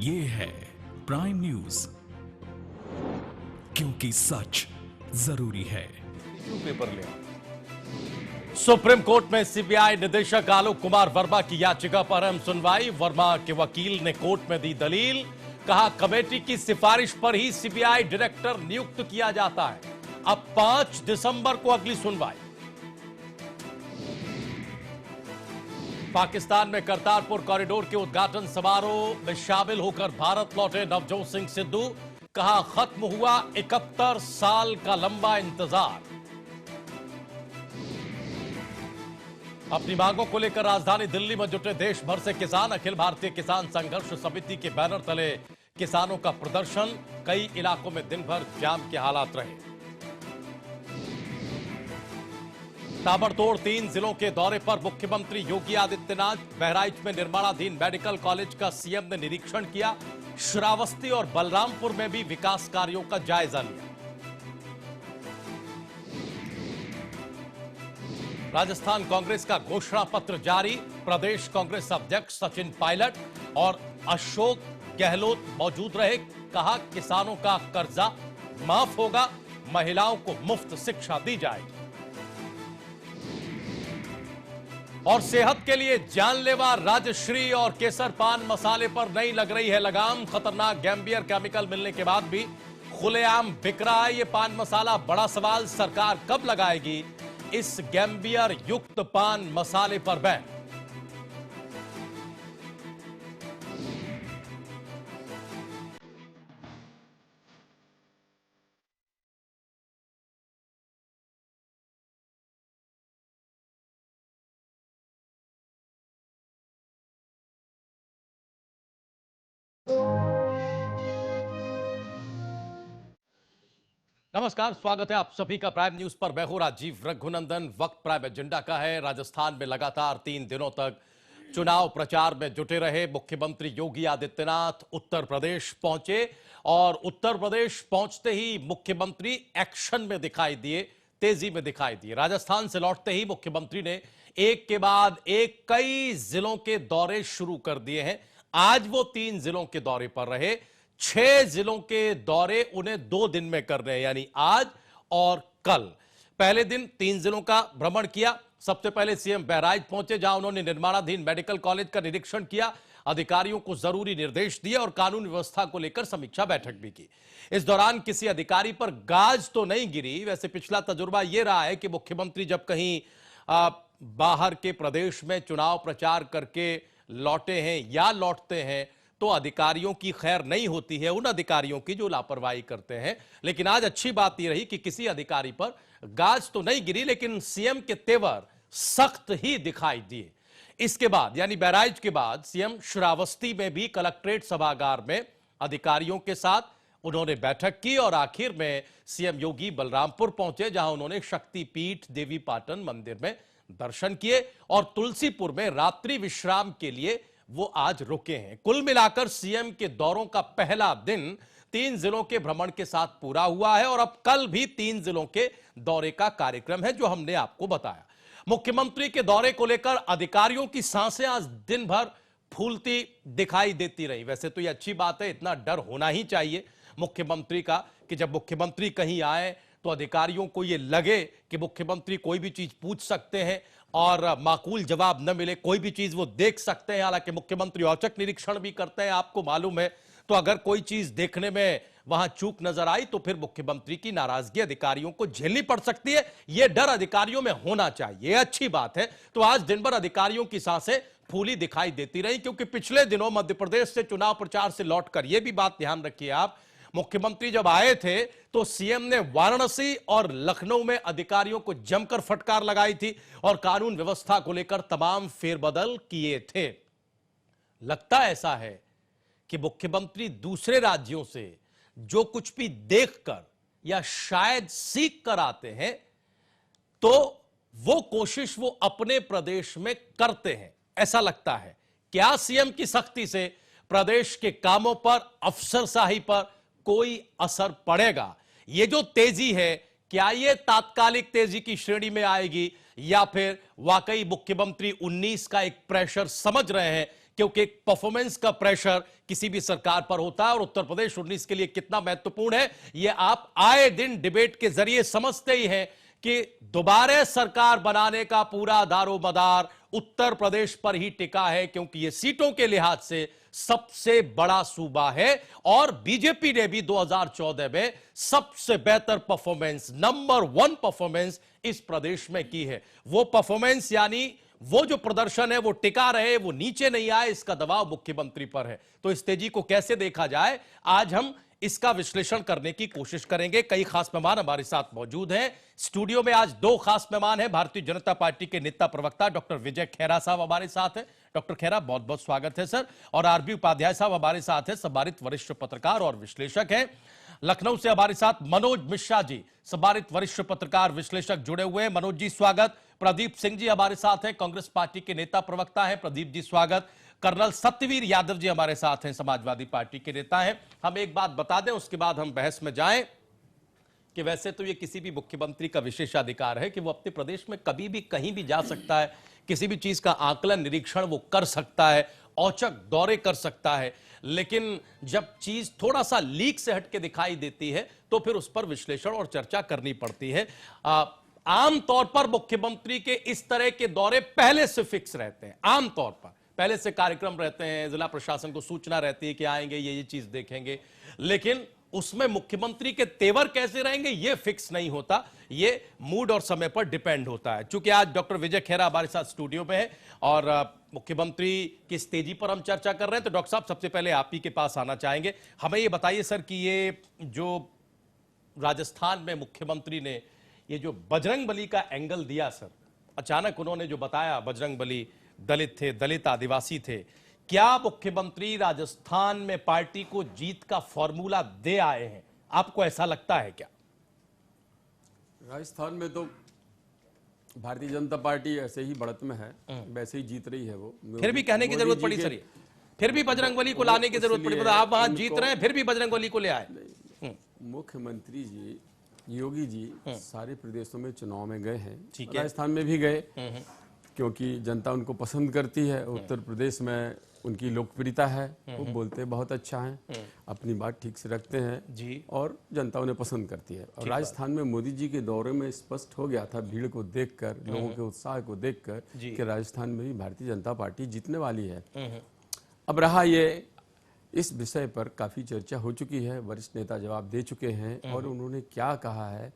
ये है prime news, क्योंकि सच जरूरी है। पेपर ले सुप्रीम कोर्ट में सीबीआई निदेशक आलोक कुमार वर्मा की याचिका पर अहम सुनवाई। वर्मा के वकील ने कोर्ट में दी दलील, कहा कमेटी की सिफारिश पर ही सीबीआई डायरेक्टर नियुक्त किया जाता है। अब 5 दिसंबर को अगली सुनवाई। पाकिस्तान में करतारपुर कॉरिडोर के उद्घाटन समारोह में शामिल होकर भारत लौटे नवजोत सिंह सिद्धू, कहा खत्म हुआ 71 साल का लंबा इंतजार। अपनी मांगों को लेकर राजधानी दिल्ली में जुटे देश भर से किसान। अखिल भारतीय किसान संघर्ष समिति के बैनर तले किसानों का प्रदर्शन। कई इलाकों में दिन भर जाम के हालात रहे। ताबड़तोड़ 3 जिलों के दौरे पर मुख्यमंत्री योगी आदित्यनाथ। बहराइच में निर्माणाधीन मेडिकल कॉलेज का सीएम ने निरीक्षण किया। श्रावस्ती और बलरामपुर में भी विकास कार्यों का जायजा लिया। राजस्थान कांग्रेस का घोषणा पत्र जारी। प्रदेश कांग्रेस अध्यक्ष सचिन पायलट और अशोक गहलोत मौजूद रहे। कहा किसानों का कर्जा माफ होगा, महिलाओं को मुफ्त शिक्षा दी जाएगी। और सेहत के लिए जानलेवा राजश्री और केसर पान मसाले पर नहीं लग रही है लगाम। खतरनाक गैम्बियर केमिकल मिलने के बाद भी खुलेआम बिक रहा है ये पान मसाला। बड़ा सवाल, सरकार कब लगाएगी इस गैम्बियर युक्त पान मसाले पर बैन? नमस्कार, स्वागत है आप सभी का प्राइम न्यूज पर। मैं हूं राजीव रघुनंदन। वक्त प्राइम एजेंडा का है। राजस्थान में लगातार 3 दिनों तक चुनाव प्रचार में जुटे रहे मुख्यमंत्री योगी आदित्यनाथ उत्तर प्रदेश पहुंचे और उत्तर प्रदेश पहुंचते ही मुख्यमंत्री एक्शन में दिखाई दिए, तेजी में दिखाई दिए। राजस्थान से लौटते ही मुख्यमंत्री ने एक के बाद एक कई जिलों के दौरे शुरू कर दिए हैं। आज वो 3 जिलों के दौरे पर रहे। 6 जिलों के दौरे उन्हें 2 दिन में करने हैं, यानी आज और कल। पहले दिन 3 जिलों का भ्रमण किया। सबसे पहले सीएम बहराइच पहुंचे, जहां उन्होंने निर्माणाधीन मेडिकल कॉलेज का निरीक्षण किया, अधिकारियों को जरूरी निर्देश दिए और कानून व्यवस्था को लेकर समीक्षा बैठक भी की। इस दौरान किसी अधिकारी पर गाज तो नहीं गिरी। वैसे पिछला तजुर्बा यह रहा है कि मुख्यमंत्री जब कहीं बाहर के प्रदेश में चुनाव प्रचार करके लौटे हैं या लौटते हैं तो अधिकारियों की खैर नहीं होती है, उन अधिकारियों की जो लापरवाही करते हैं। लेकिन आज अच्छी बात यह रही कि किसी अधिकारी पर गाज तो नहीं गिरी, लेकिन सीएम के तेवर सख्त ही दिखाई दिए। इसके बाद यानी बहराइच के बाद सीएम श्रावस्ती में भी कलेक्ट्रेट सभागार में अधिकारियों के साथ उन्होंने बैठक की और आखिर में सीएम योगी बलरामपुर पहुंचे, जहां उन्होंने शक्तिपीठ देवी पाटन मंदिर में दर्शन किए और तुलसीपुर में रात्रि विश्राम के लिए वो आज रुके हैं। कुल मिलाकर सीएम के दौरों का पहला दिन 3 जिलों के भ्रमण के साथ पूरा हुआ है और अब कल भी 3 जिलों के दौरे का कार्यक्रम है, जो हमने आपको बताया। मुख्यमंत्री के दौरे को लेकर अधिकारियों की सांसें आज दिन भर फूलती दिखाई देती रही। वैसे तो यह अच्छी बात है, इतना डर होना ही चाहिए मुख्यमंत्री का कि जब मुख्यमंत्री कहीं आए तो अधिकारियों को यह लगे कि मुख्यमंत्री कोई भी चीज पूछ सकते हैं और माकूल जवाब न मिले, कोई भी चीज वो देख सकते हैं। हालांकि मुख्यमंत्री औचक निरीक्षण भी करते हैं, आपको मालूम है। तो अगर कोई चीज देखने में वहां चूक नजर आई तो फिर मुख्यमंत्री की नाराजगी अधिकारियों को झेलनी पड़ सकती है। यह डर अधिकारियों में होना चाहिए, अच्छी बात है। तो आज दिन भर अधिकारियों की सांसें फूली दिखाई देती रही, क्योंकि पिछले दिनों मध्य प्रदेश से चुनाव प्रचार से लौटकर यह भी बात ध्यान रखिए आप, मुख्यमंत्री जब आए थे तो सीएम ने वाराणसी और लखनऊ में अधिकारियों को जमकर फटकार लगाई थी और कानून व्यवस्था को लेकर तमाम फेरबदल किए थे। लगता ऐसा है कि मुख्यमंत्री दूसरे राज्यों से जो कुछ भी देखकर या शायद सीख कर आते हैं तो वो कोशिश वो अपने प्रदेश में करते हैं, ऐसा लगता है। क्या सीएम की सख्ती से प्रदेश के कामों पर, अफसरशाही पर कोई असर पड़ेगा? ये जो तेजी है, क्या ये तात्कालिक तेजी की श्रेणी में आएगी या फिर वाकई मुख्यमंत्री 19 का एक प्रेशर समझ रहे हैं क्योंकि परफॉर्मेंस का प्रेशर किसी भी सरकार पर होता है और उत्तर प्रदेश 19 के लिए कितना महत्वपूर्ण है यह आप आए दिन डिबेट के जरिए समझते ही हैं कि दोबारा सरकार बनाने का पूरा दारोमदार उत्तर प्रदेश पर ही टिका है, क्योंकि यह सीटों के लिहाज से सबसे बड़ा सूबा है और बीजेपी ने भी 2014 में सबसे बेहतर परफॉर्मेंस, नंबर 1 परफॉर्मेंस इस प्रदेश में की है। वो परफॉर्मेंस यानी वो जो प्रदर्शन है वो टिका रहे, वो नीचे नहीं आए, इसका दबाव मुख्यमंत्री पर है। तो इस तेजी को कैसे देखा जाए, आज हम इसका विश्लेषण करने की कोशिश करेंगे। कई खास मेहमान हमारे साथ मौजूद हैं। स्टूडियो में आज 2 खास मेहमान हैं। भारतीय जनता पार्टी के नेता प्रवक्ता डॉक्टर विजय खेरा साहब हमारे साथ हैं। डॉक्टर खेरा, बहुत बहुत स्वागत है सर। और आरबी उपाध्याय साहब हमारे साथ हैं, सम्मानित वरिष्ठ पत्रकार और विश्लेषक हैं। लखनऊ से हमारे साथ मनोज मिश्रा जी, सम्मानित वरिष्ठ पत्रकार विश्लेषक जुड़े हुए हैं। मनोज जी स्वागत। प्रदीप सिंह जी हमारे साथ हैं, कांग्रेस पार्टी के नेता प्रवक्ता हैं। प्रदीप जी स्वागत। कर्नल सत्यवीर यादव जी हमारे साथ हैं, समाजवादी पार्टी के नेता हैं। हम एक बात बता दें, उसके बाद हम बहस में जाएं कि वैसे तो ये किसी भी मुख्यमंत्री का विशेषाधिकार है कि वो अपने प्रदेश में कभी भी कहीं भी जा सकता है, किसी भी चीज का आकलन निरीक्षण वो कर सकता है, औचक दौरे कर सकता है, लेकिन जब चीज थोड़ा सा लीक से हटके दिखाई देती है तो फिर उस पर विश्लेषण और चर्चा करनी पड़ती है। आमतौर पर मुख्यमंत्री के इस तरह के दौरे पहले से फिक्स रहते हैं, आमतौर पर पहले से कार्यक्रम रहते हैं, जिला प्रशासन को सूचना रहती है कि आएंगे, ये चीज देखेंगे, लेकिन उसमें मुख्यमंत्री के तेवर कैसे रहेंगे ये फिक्स नहीं होता, ये मूड और समय पर डिपेंड होता है। चूंकि आज डॉक्टर विजय खेरा हमारे साथ स्टूडियो में है और मुख्यमंत्री की तेजी पर हम चर्चा कर रहे हैं, तो डॉक्टर साहब सबसे पहले आप ही के पास आना चाहेंगे। हमें ये बताइए सर कि ये जो राजस्थान में मुख्यमंत्री ने ये जो बजरंगबली का एंगल दिया सर, अचानक उन्होंने जो बताया बजरंगबली दलित थे, दलित आदिवासी थे, क्या मुख्यमंत्री राजस्थान में पार्टी को जीत का फॉर्मूला दे आए हैं? आपको ऐसा लगता है क्या? राजस्थान में तो भारतीय जनता पार्टी ऐसे ही बढ़त में है, वैसे ही जीत रही है वो। फिर भी कहने की जरूरत पड़ी सर, फिर भी बजरंगबली को लाने की जरूरत पड़ी, मतलब आप वहां जीत रहे हैं फिर भी बजरंगबली को ले आए। मुख्यमंत्री जी योगी जी सारे प्रदेशों में चुनाव में गए हैं, राजस्थान में भी गए क्योंकि जनता उनको पसंद करती है। उत्तर प्रदेश में उनकी लोकप्रियता है, वो बोलते बहुत अच्छा है, अपनी बात ठीक से रखते हैं जी, और जनता उन्हें पसंद करती है। और राजस्थान में मोदी जी के दौरे में स्पष्ट हो गया था, भीड़ को देखकर, लोगों के उत्साह को देखकर, कि राजस्थान में भी भारतीय जनता पार्टी जीतने वाली है। अब रहा ये, इस विषय पर काफी चर्चा हो चुकी है, वरिष्ठ नेता जवाब दे चुके हैं और उन्होंने क्या कहा है,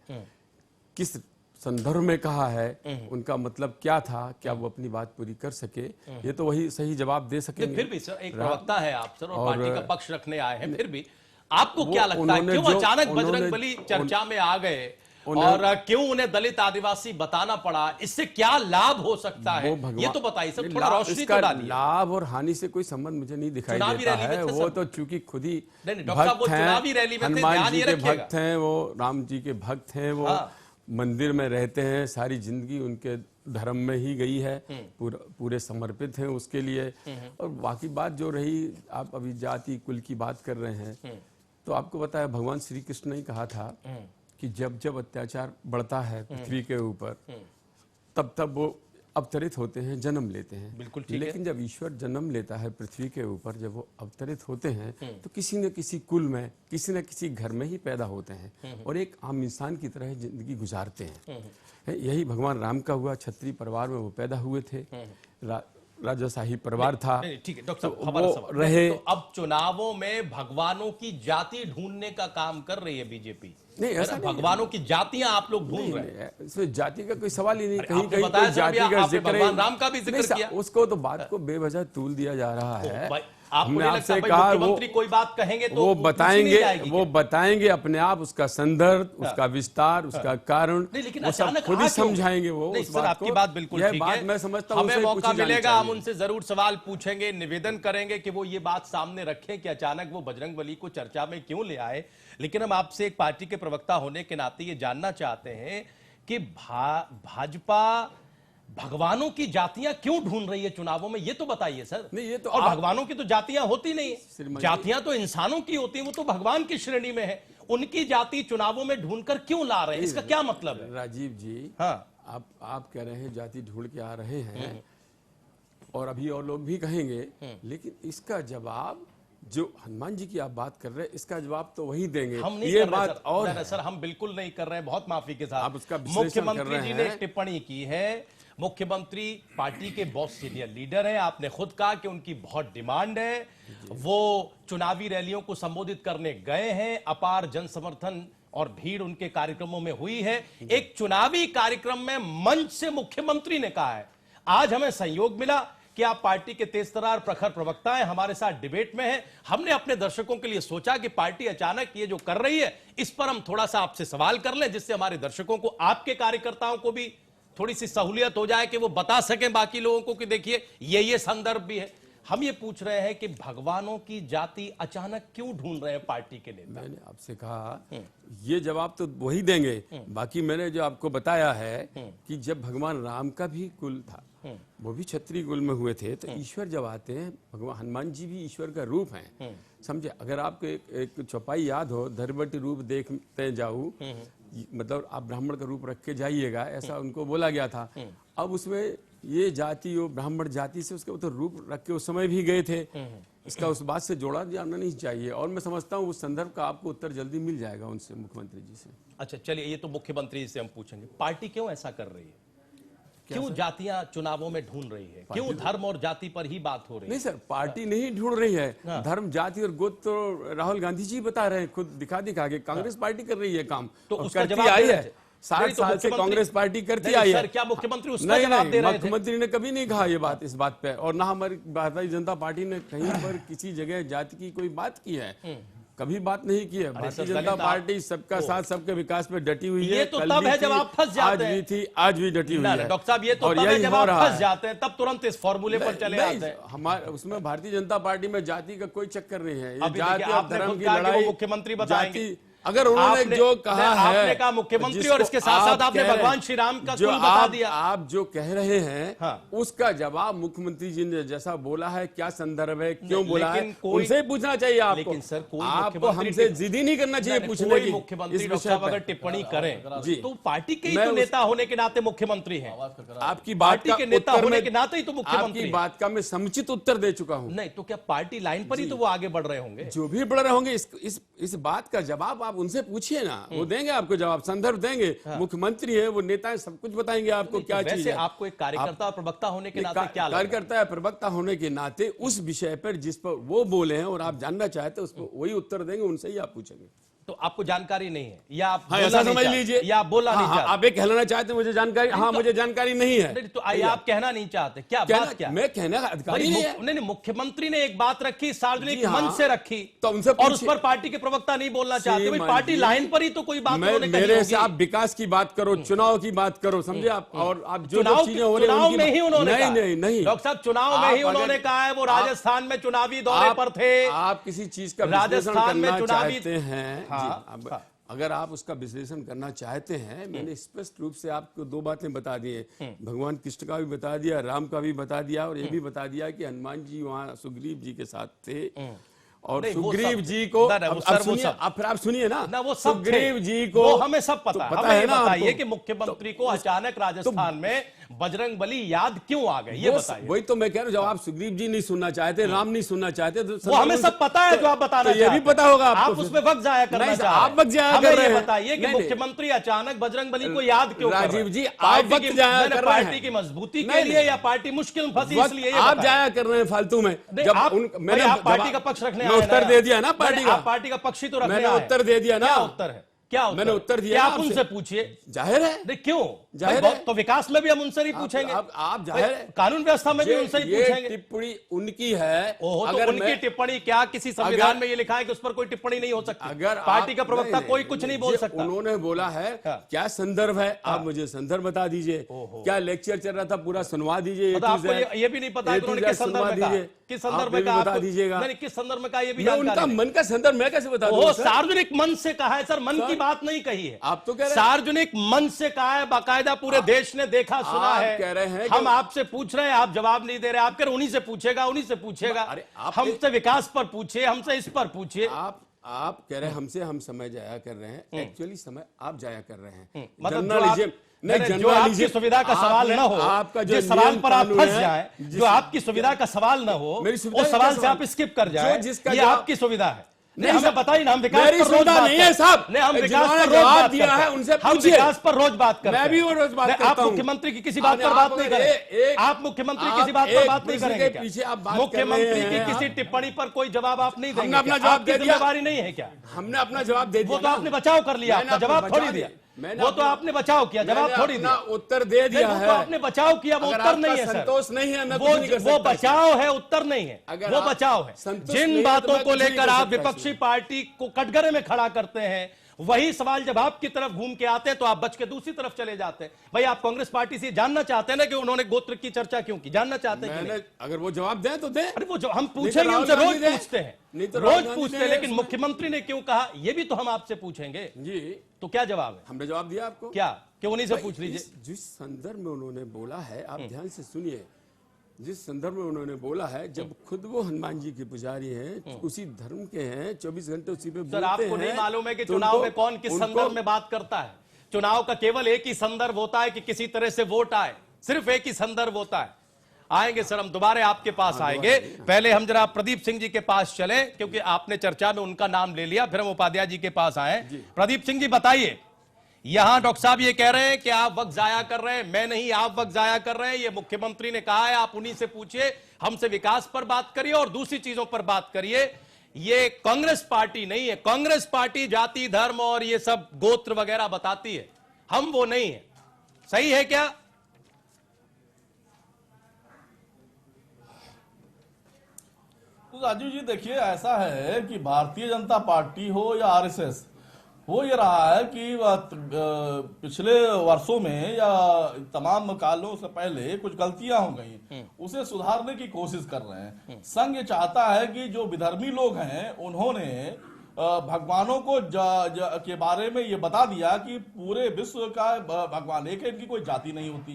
किस संदर्भ में कहा है, उनका मतलब क्या था, क्या वो अपनी बात पूरी कर सके, ये तो वही सही जवाब दे सकेंगे। फिर भी सर एक प्रवक्ता है आप सर और पार्टी का पक्ष रखने आए हैं, फिर भी आपको क्या लगता है क्यों अचानक बजरंगबली चर्चा में आ गए और क्यों उन्हें दलित आदिवासी बताना पड़ा? इससे क्या लाभ हो सकता है ये तो बताइए सर, थोड़ा रोशनी तो डालिए। लाभ और हानि से कोई संबंध मुझे नहीं दिखाई देता है। वो तो चूंकि खुद ही भक्त हैं, हनुमान जी के भक्त हैं, वो राम जी के भक्त हैं, वो मंदिर में रहते हैं, सारी जिंदगी उनके धर्म में ही गई है, पूरे समर्पित हैं उसके लिए। और बाकी बात जो रही, आप अभी जाति कुल की बात कर रहे हैं, तो आपको पता है भगवान श्री कृष्ण ने कहा था कि जब जब अत्याचार बढ़ता है पृथ्वी के ऊपर, तब तब वो अवतरित होते हैं, जन्म लेते हैं। बिल्कुल ठीक लेकिन जब ईश्वर जन्म लेता है पृथ्वी के ऊपर, जब वो अवतरित होते हैं तो किसी न किसी कुल में, किसी न किसी घर में ही पैदा होते हैं और एक आम इंसान की तरह जिंदगी गुजारते हैं। यही भगवान राम का हुआ, क्षत्रिय परिवार में वो पैदा हुए थे, राजाशाही परिवार था। ठीक है डॉक्टर साहब, हमारा सवाल रहे तो अब चुनावों में भगवानों की जाति ढूंढने का काम कर रही है बीजेपी। नहीं, ऐसा भगवानों की जातियां आप लोग ढूंढ रहे हैं, इसमें जाति का कोई सवाल ही नहीं। कहीं कहीं बताया जाति का जिक्र, भगवान राम का भी जिक्र किया, उसको तो बात को बेवजह तूल दिया जा रहा है। हमने आपसे कहा मुख्यमंत्री कोई बात कहेंगे तो वो बताएंगे अपने आप, उसका संदर्भ, उसका विस्तार, उसका कारण, वो सब खुद ही समझाएंगे। वो सर आपकी बात बिल्कुल ठीक है, मैं समझता हूं, हमें मौका मिलेगा, हम उनसे जरूर सवाल पूछेंगे, निवेदन करेंगे कि वो ये बात सामने रखें कि अचानक वो बजरंगबली को चर्चा में क्यों ले आए। लेकिन हम आपसे एक पार्टी के प्रवक्ता होने के नाते ये जानना चाहते हैं कि भाजपा भगवानों की जातियां क्यों ढूंढ रही है चुनावों में, ये तो बताइए सर। नहीं, ये तो और भगवानों की तो जातियां होती नहीं है, जातियां तो इंसानों की होती हैं, वो तो भगवान की श्रेणी में है, उनकी जाति चुनावों में ढूंढकर क्यों ला रहे हैं, इसका क्या मतलब है? राजीव जी, हाँ, आप कह रहे हैं जाति ढूंढ के आ रहे हैं, और अभी और लोग भी कहेंगे, लेकिन इसका जवाब जो हनुमान जी की आप बात कर रहे हैं, इसका जवाब तो वही देंगे। हम नहीं ये कर रहे बात सर, और नहीं, सर हम बिल्कुल नहीं कर रहे हैं, बहुत माफी के साथ। आप उसका विश्लेषण कर मुख्यमंत्री रहे जी ने हैं। एक टिप्पणी की है। मुख्यमंत्री पार्टी के बहुत सीनियर लीडर हैं, आपने खुद कहा कि उनकी बहुत डिमांड है, वो चुनावी रैलियों को संबोधित करने गए हैं, अपार जन समर्थन और भीड़ उनके कार्यक्रमों में हुई है। एक चुनावी कार्यक्रम में मंच से मुख्यमंत्री ने कहा है, आज हमें संयोग मिला कि आप पार्टी के तेजतर्रार प्रखर प्रवक्ता हैं, हमारे साथ डिबेट में हैं। हमने अपने दर्शकों के लिए सोचा कि पार्टी अचानक ये जो कर रही है, इस पर हम थोड़ा सा आपसे सवाल कर लें, जिससे हमारे दर्शकों को, आपके कार्यकर्ताओं को भी थोड़ी सी सहूलियत हो जाए कि वो बता सकें बाकी लोगों को कि देखिए ये संदर्भ भी है। हम ये पूछ रहे हैं कि भगवानों की जाति अचानक क्यों ढूंढ रहे हैं पार्टी के नेता? मैंने आपसे कहा ये जवाब तो वही देंगे। बाकी मैंने जो आपको बताया है कि जब भगवान राम का भी कुल था, वो भी क्षत्रिय कुल में हुए थे, तो ईश्वर जब आते हैं, भगवान हनुमान जी भी ईश्वर का रूप हैं। समझे? अगर आपको एक चौपाई याद हो, धरबट रूप देखते जाऊं, मतलब आप ब्राह्मण का रूप रख के जाइएगा, ऐसा उनको बोला गया था। अब उसमें ये जाति और ब्राह्मण जाति से उसके तो रूप रख के उस समय भी गए थे। इसका उस बात से जोड़ा जाना नहीं चाहिए, और मैं समझता हूँ उस संदर्भ का आपको उत्तर जल्दी मिल जाएगा उनसे, मुख्यमंत्री जी से। अच्छा चलिए, ये तो मुख्यमंत्री जी से हम पूछेंगे, पार्टी क्यों ऐसा कर रही है? क्यों जातियां चुनावों में ढूंढ रही है? क्यों धर्म और जाति पर ही बात हो रही है? नहीं सर, पार्टी नहीं ढूंढ रही है। धर्म, जाति और गोत्र तो राहुल गांधी जी बता रहे हैं, खुद दिखा के। कांग्रेस पार्टी कर रही है काम, तो और उसका करती जवाब आई देना है। 60 साल से कांग्रेस पार्टी करती आई है। सर क्या मुख्यमंत्री उसका जवाब दे रहे थे? मुख्यमंत्री ने कभी नहीं कहा ये बात, इस बात पे, और ना हमारी भारतीय जनता पार्टी ने कहीं पर किसी जगह जाति की कोई बात की है, कभी बात नहीं की है। भारतीय जनता पार्टी सबका साथ, सबके विकास पे डटी हुई है। ये तो तब है जब आप फंस जाते हैं। आज भी थी, आज भी डटी हुई है। डॉक्टर साहब, ये तो तब है जब आप फंस जाते हैं, तब तुरंत इस फॉर्मूले पर चले आते हैं। हमारे उसमें भारतीय जनता पार्टी में जाति का कोई चक्कर नहीं है। ये अभी जाति देखिए, और आपने धर्म खुद की कहा कि वो लड़ाई, मुख्यमंत्री बताएंगे। जाति, अगर उन्होंने जो कहा है, आपने कहा मुख्यमंत्री, और इसके साथ साथ आपने भगवान श्री राम का जो कुल बता दिया। आप जो कह रहे हैं, हाँ। उसका जवाब मुख्यमंत्री जी ने जैसा बोला है, क्या संदर्भ है, क्यों बोला है, कोई- उनसे पूछना चाहिए आपको। लेकिन सर, कोई आपको मुख्यमंत्री हमसे जिद्दी नहीं करना चाहिए पूछने कोई की। मुख्यमंत्री इस डॉक्टर विषय साहब पर अगर टिप्पणी करें जी, तो पार्टी के ही मैं तो उस- नेता होने के नाते मुख्यमंत्री हैं। आपकी बात पार्टी का के नेता उत्तर होने में, के नाते ही तो मुख्यमंत्री आपकी हैं। बात का मैं समुचित उत्तर दे चुका हूं। नहीं तो क्या पार्टी लाइन पर ही तो वो आगे बढ़ रहे होंगे? जो भी बढ़ रहे होंगे, इस बात का जवाब आप उनसे पूछिए ना, वो देंगे आपको जवाब, संदर्भ देंगे। मुख्यमंत्री है, वो नेता है, सब कुछ बताएंगे आपको क्या चीज है। आपको एक कार्यकर्ता और प्रवक्ता होने के नाते क्या लगता है? कार्यकर्ता या प्रवक्ता होने के नाते उस विषय पर जिस पर वो बोले हैं और आप जानना चाहते हैं, उस पर वही उत्तर देंगे, उनसे ही आप पूछेंगे। तो आपको जानकारी नहीं है, या आप हाँ, बोलना ऐसा नहीं समझ चाहते, लीजिए। या आप बोलना नहीं चाहते? आप ये कहना चाहते हैं मुझे जानकारी, हाँ मुझे जानकारी नहीं है, नहीं, तो आप कहना नहीं चाहते क्या? बात क्या? मैं कहने का अधिकारी नहीं है। नहीं, मुख्यमंत्री ने एक बात रखी, सार्वजनिक जी हाँ, मंच से रखी, तो उनसे और उस पर पार्टी के प्रवक्ता नहीं बोलना चाहते। भाई पार्टी लाइन पर ही तो कोई बात उन्होंने कही मेरे होगी। से आप विकास की बात करो, चुनाव की बात करो, समझे आप, और आप जो चुनाव चीजें हो रही हैं चुनाव उनकी में ही उन्होंने कहा। नहीं डॉक्टर साहब, चुनाव में ही उन्होंने कहा है, वो राजस्थान में चुनावी दौरे पर थे। आप किसी चीज का विश्लेषण राजस्थान में करना चुनावी चाहते हैं, हाँ, जी, अगर आप उसका विश्लेषण करना चाहते हैं, मैंने स्पष्ट रूप से आपको दो बातें बता दी है। भगवान कृष्ण का भी बता दिया, राम का भी बता दिया, और ये भी बता दिया कि हनुमान जी वहाँ सुग्रीव जी के साथ थे, और सुग्रीव जी को आप सुनिए ना, वो सब सुग्रीव जी को वो हमें सब पता है। है ना, बताइए कि मुख्यमंत्री को अचानक राजस्थान में बजरंग बली याद क्यों आ गए, ये बताइए। वही तो मैं कह रहा हूँ, जब आप सुग्रीव जी नहीं सुनना चाहते, राम नहीं सुनना चाहते, तो वो हमें सब पता है जो आप बताना तो ये भी पता होगा आप उसमें वक्त जाया करना चाहते हैं। आप वक्त जाया कर रहे हैं। बताइए कि मुख्यमंत्री अचानक बजरंग बली को याद क्यों कर रहे हैं? राजीव जी, आप वक्त जाया कर रहे हैं पार्टी की मजबूती के लिए, या पार्टी मुश्किल में फंसी इसलिए? आप जाया कर रहे हैं फालतू में। जब मैंने पार्टी का पक्ष रखने आए, उत्तर दे दिया ना पार्टी का, पार्टी का पक्ष ही तो रखने मैंने उत्तर दे दिया ना। क्या उत्तर है? क्या मैंने उत्तर दिया, आप उनसे पूछिए। जाहिर है, क्यों जाहिर है, तो विकास में भी हम उनसे नहीं पूछेंगे। आप जाहिर है, कानून व्यवस्था में भी उनसे ही पूछेंगे। टिप्पणी उनकी है। ओहो, तो उनकी टिप्पणी क्या किसी संविधान में ये लिखा है कि उस पर कोई टिप्पणी नहीं हो सकती? अगर पार्टी का प्रवक्ता कोई कुछ नहीं बोल सकता। उन्होंने बोला है, क्या संदर्भ है, आप मुझे संदर्भ बता दीजिए। क्या लेक्चर चल रहा था, पूरा सुनवा दीजिए। आपको ये भी नहीं पता उन्होंने किस संदर्भ में कहा, किस संदर्भ में कहा, बता दीजिएगा। नहीं, किस संदर्भ में कहा, ये भी उनका मन का संदर्भ मैं कैसे बता दूं? सार्वजनिक मंच से कहा है सर, मन की बात नहीं कही है। आप तो कह रहे हैं सार्वजनिक मंच से कहा है, बाकायदा पूरे देश ने देखा सुना है। कह रहे हैं हम आपसे पूछ रहे हैं, आप जवाब नहीं दे रहे। आप कह रहे उन्हीं से पूछेगा, उन्हीं से पूछेगा। हमसे विकास पर पूछिए, हमसे इस पर पूछिए। आप कह रहे हैं हमसे हम समय जाया कर रहे हैं, एक्चुअली समय आप जाया कर रहे हैं। मतलब नहीं, जो जनरल आपकी लीजिए, सुविधा का सवाल न हो, आपका जो जिस सवाल नियम पर आप कानून फंस है, जाए, जो आपकी सुविधा का सवाल न हो, मेरी सुविधा उस का सवाल से सवाल- आप स्किप कर जाए, जो जिसका ये जवाब- आपकी सुविधा है। नहीं, नहीं हमें साहब, बताइए ना, हम विकास मेरी पर रोज सुविधा बात नहीं है करते साहब। नहीं, हम विकास जिन्होंने पर रोज जवाब बात दिया करते है, हैं। उनसे हम पूछिए। विकास पर रोज बात करते हैं। मैं भी वो रोज बात नहीं, करता आप हूं। मुख्यमंत्री की किसी बात अरे पर बात आप नहीं अगर करेंगे, एक- आप मुख्यमंत्री आप किसी बात पर एक बात नहीं दूसरे के करेंगे पीछे क्या? आप बात कर मुख्यमंत्री रहे की हैं। किसी टिप्पणी पर कोई जवाब आप नहीं देंगे हमने अपना क्या? जवाब आपकी दे दिया। जिम्मेवारी नहीं है क्या? हमने अपना जवाब दे दिया वो तो ना। आपने बचाव कर लिया, मैंने आपका अपना जवाब बचा थोड़ी दिया। मैंने वो तो अपना- आपने बचाव किया, जवाब मैंने थोड़ी अपना दिया। उत्तर दे दिया वो है। तो आपने बचाव किया, वो अगर उत्तर आपका नहीं है सर। संतोष नहीं है, मैं कुछ नहीं कर वो सकता। बचाव है, उत्तर नहीं है। अगर वो आप बचाव है। संतुष्ट नहीं जिन है तो बातों मैं को कुछ नहीं लेकर कर आप सकता विपक्षी इसमें। पार्टी को कटघरे में खड़ा करते हैं, वही सवाल जब आपकी तरफ घूम के आते हैं तो आप बच के दूसरी तरफ चले जाते हैं। भाई, आप कांग्रेस पार्टी से जानना चाहते हैं ना कि उन्होंने गोत्र की चर्चा क्यों की? जानना चाहते हैं कि नहीं? मैंने अगर वो जवाब दें तो दें। अरे वो जो हम नहीं तो पूछेंगे, राहुल उनसे रोज गांधी ने- पूछते हैं, नहीं तो राहुल रोज गांधी पूछते ने हैं, लेकिन उसमें- मुख्यमंत्री ने क्यों कहा, ये भी तो हम आपसे पूछेंगे। जी, तो क्या जवाब है? हमने जवाब दिया आपको। क्या कि उन्हीं से भाई, पूछ लीजिए। जिस संदर्भ में उन्होंने बोला है, आप ध्यान से सुनिए। जिस संदर्भ में उन्होंने बोला है, जब खुद वो हनुमान जी के पुजारी हैं, उसी धर्म के हैं, 24 घंटे उसी पे बोलते हैं। सर, आपको नहीं मालूम है कि तो चुनाव उनको- में कौन किस उनको- संदर्भ में बात करता है? चुनाव का केवल एक ही संदर्भ होता है कि किसी तरह से वोट आए, सिर्फ एक ही संदर्भ होता है। आएंगे सर, हम दोबारा आपके पास आएंगे। पहले हम जरा प्रदीप सिंह जी के पास चले, क्योंकि आपने चर्चा में उनका नाम ले लिया, फिर हम उपाध्याय जी के पास आए। प्रदीप सिंह जी, बताइए, यहां डॉक्टर साहब ये कह रहे हैं कि आप वक्त जाया कर रहे हैं। मैं नहीं, आप वक्त जाया कर रहे हैं, ये मुख्यमंत्री ने कहा है, आप उन्हीं से पूछिए, हमसे विकास पर बात करिए और दूसरी चीजों पर बात करिए। ये कांग्रेस पार्टी नहीं है। कांग्रेस पार्टी जाति, धर्म और ये सब गोत्र वगैरह बताती है, हम वो नहीं है। सही है क्या? तो राजीव जी, देखिए, ऐसा है कि भारतीय जनता पार्टी हो या आरएसएस हो, ये रहा है कि पिछले वर्षों में या तमाम कालों से पहले कुछ गलतियां हो गई, उसे सुधारने की कोशिश कर रहे हैं। संघ ये चाहता है कि जो विधर्मी लोग हैं, उन्होंने भगवानों को के बारे में ये बता दिया कि पूरे विश्व का भगवान एक है, इनकी कोई जाति नहीं होती।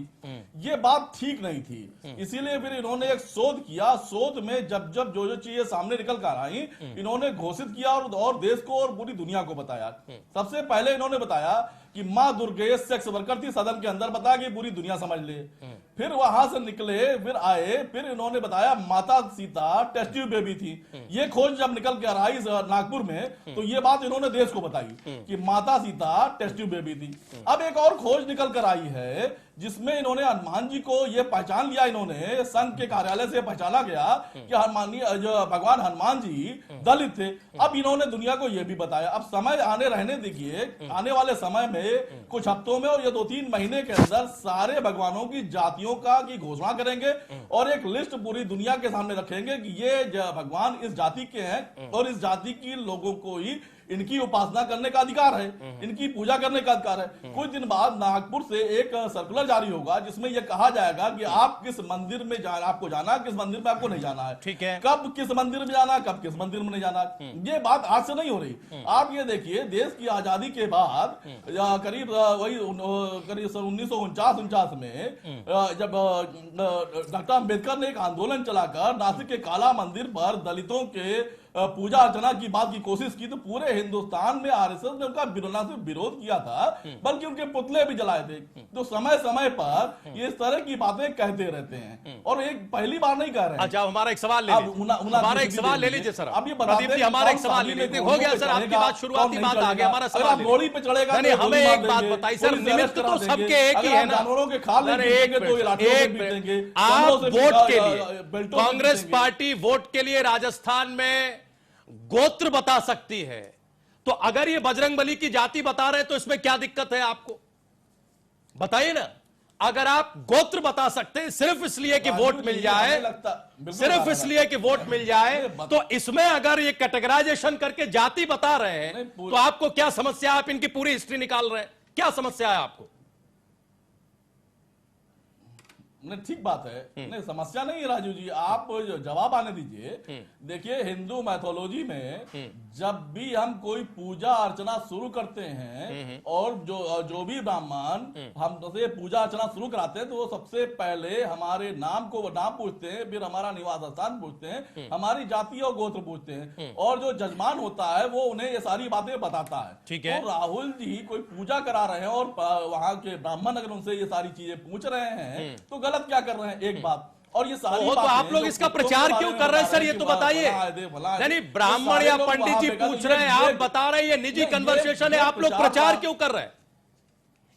ये बात ठीक नहीं थी, इसीलिए फिर इन्होंने एक शोध किया। शोध में जब जब जो चीजें सामने निकल कर आई, इन्होंने घोषित किया और देश को और पूरी दुनिया को बताया। सबसे पहले इन्होंने बताया कि माँ दुर्गे सेक्स वर्कर थी, सदन के अंदर बताया कि पूरी दुनिया समझ ले। फिर वहां से निकले, फिर आए, फिर इन्होंने बताया माता सीता टेस्ट ट्यूब बेबी थी। ये खोज जब निकल कर आई नागपुर में, तो ये बात इन्होंने देश को बताई कि माता सीता टेस्ट ट्यूब बेबी थी। अब एक और खोज निकल कर आई है, जिसमें इन्होंने हनुमान जी को ये पहचान लिया। इन्होंने संघ के कार्यालय से पहचाना गया कि भगवान हनुमान जी दलित थे। अब इन्होंने दुनिया को ये भी बताया। अब समय आने रहने देखिए, आने वाले समय में कुछ हफ्तों में और ये 2-3 महीने के अंदर सारे भगवानों की जातियों की घोषणा करेंगे और एक लिस्ट पूरी दुनिया के सामने रखेंगे कि ये भगवान इस जाति के हैं और इस जाति की लोगों को ही इनकी उपासना करने का अधिकार है, इनकी पूजा करने का अधिकार है। कुछ दिन बाद नागपुर से एक सर्कुलर जारी होगा, जिसमें यह कहा जाएगा कि आप किस मंदिर में आपको जाना, किस मंदिर में आपको नहीं जाना है, ठीक है, कब किस मंदिर में जाना, कब किस मंदिर में नहीं जाना। ये बात आज से नहीं हो रही। आप ये देखिए, देश की आजादी के बाद करीब वही करीब 1949 में जब डॉक्टर अम्बेडकर ने एक आंदोलन चलाकर नासिक के काला मंदिर पर दलितों के पूजा अर्चना की बात की कोशिश की, तो पूरे हिंदुस्तान में आरएसएस ने उनका ना सिर्फ विरोध किया था, बल्कि उनके पुतले भी जलाए थे। तो समय समय पर ये इस तरह की बातें कहते रहते हैं, और एक पहली बार नहीं कह रहे हैं। अच्छा, हमारा एक सवाल ले लीजिए, हमारा एक सवाल ले लीजिए सर। अब ये प्रदीप जी, हमारा एक सवाल ले लीजिए। हो गया सर, आपकी बात शुरुआती बात आ गया, हमारा सवाल गोली पे चढ़ेगा। नहीं, हमें एक बात बताइए सर, निमित्त तो सबके एक ही है ना। जानवरों के खाल आप वोट के लिए, कांग्रेस पार्टी वोट के लिए राजस्थान में गोत्र बता सकती है, तो अगर ये बजरंगबली की जाति बता रहे हैं तो इसमें क्या दिक्कत है आपको? बताइए ना। अगर आप गोत्र बता सकते हैं सिर्फ इसलिए कि वोट मिल जाए, सिर्फ इसलिए कि वोट मिल जाए, तो इसमें अगर ये कैटेगराइजेशन करके जाति बता रहे हैं तो आपको क्या समस्या? आप इनकी पूरी हिस्ट्री निकाल रहे हैं, क्या समस्या है आपको? नहीं, ठीक बात है। नहीं, समस्या नहीं है राजू जी, आप जवाब आने दीजिए। देखिए, हिंदू मैथोलॉजी में जब भी हम कोई पूजा अर्चना शुरू करते हैं और जो भी ब्राह्मण हमसे पूजा अर्चना शुरू कराते हैं, तो वो सबसे पहले हमारे नाम पूछते हैं, फिर हमारा निवास स्थान पूछते हैं, हमारी जाति और गोत्र पूछते हैं, और जो जजमान होता है वो उन्हें ये सारी बातें बताता है। ठीक है। तो राहुल जी कोई पूजा करा रहे हैं और वहां के ब्राह्मण अगर उनसे ये सारी चीजें पूछ रहे हैं, तो गलत क्या कर रहे हैं? एक बात। और ये सारी तो आप लोग इसका प्रचार क्यों कर रहे हैं सर, ये तो बताइए। यानी ब्राह्मण या पंडित जी पूछ रहे हैं, आप बता रहे हैं ये निजी कन्वर्सेशन है, आप लोग प्रचार क्यों कर रहे हैं?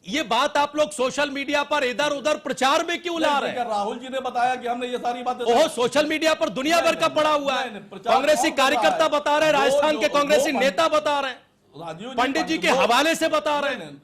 ये बात आप लोग सोशल मीडिया पर इधर उधर प्रचार में क्यों ला रहे हैं? राहुल जी ने बताया कि हमने ये सारी बातें, ओहो, सोशल मीडिया पर दुनिया भर का पड़ा हुआ है। कांग्रेसी कार्यकर्ता बता रहे हैं, राजस्थान के कांग्रेसी नेता बता रहे हैं, पंडित जी के हवाले से बता रहे हैं।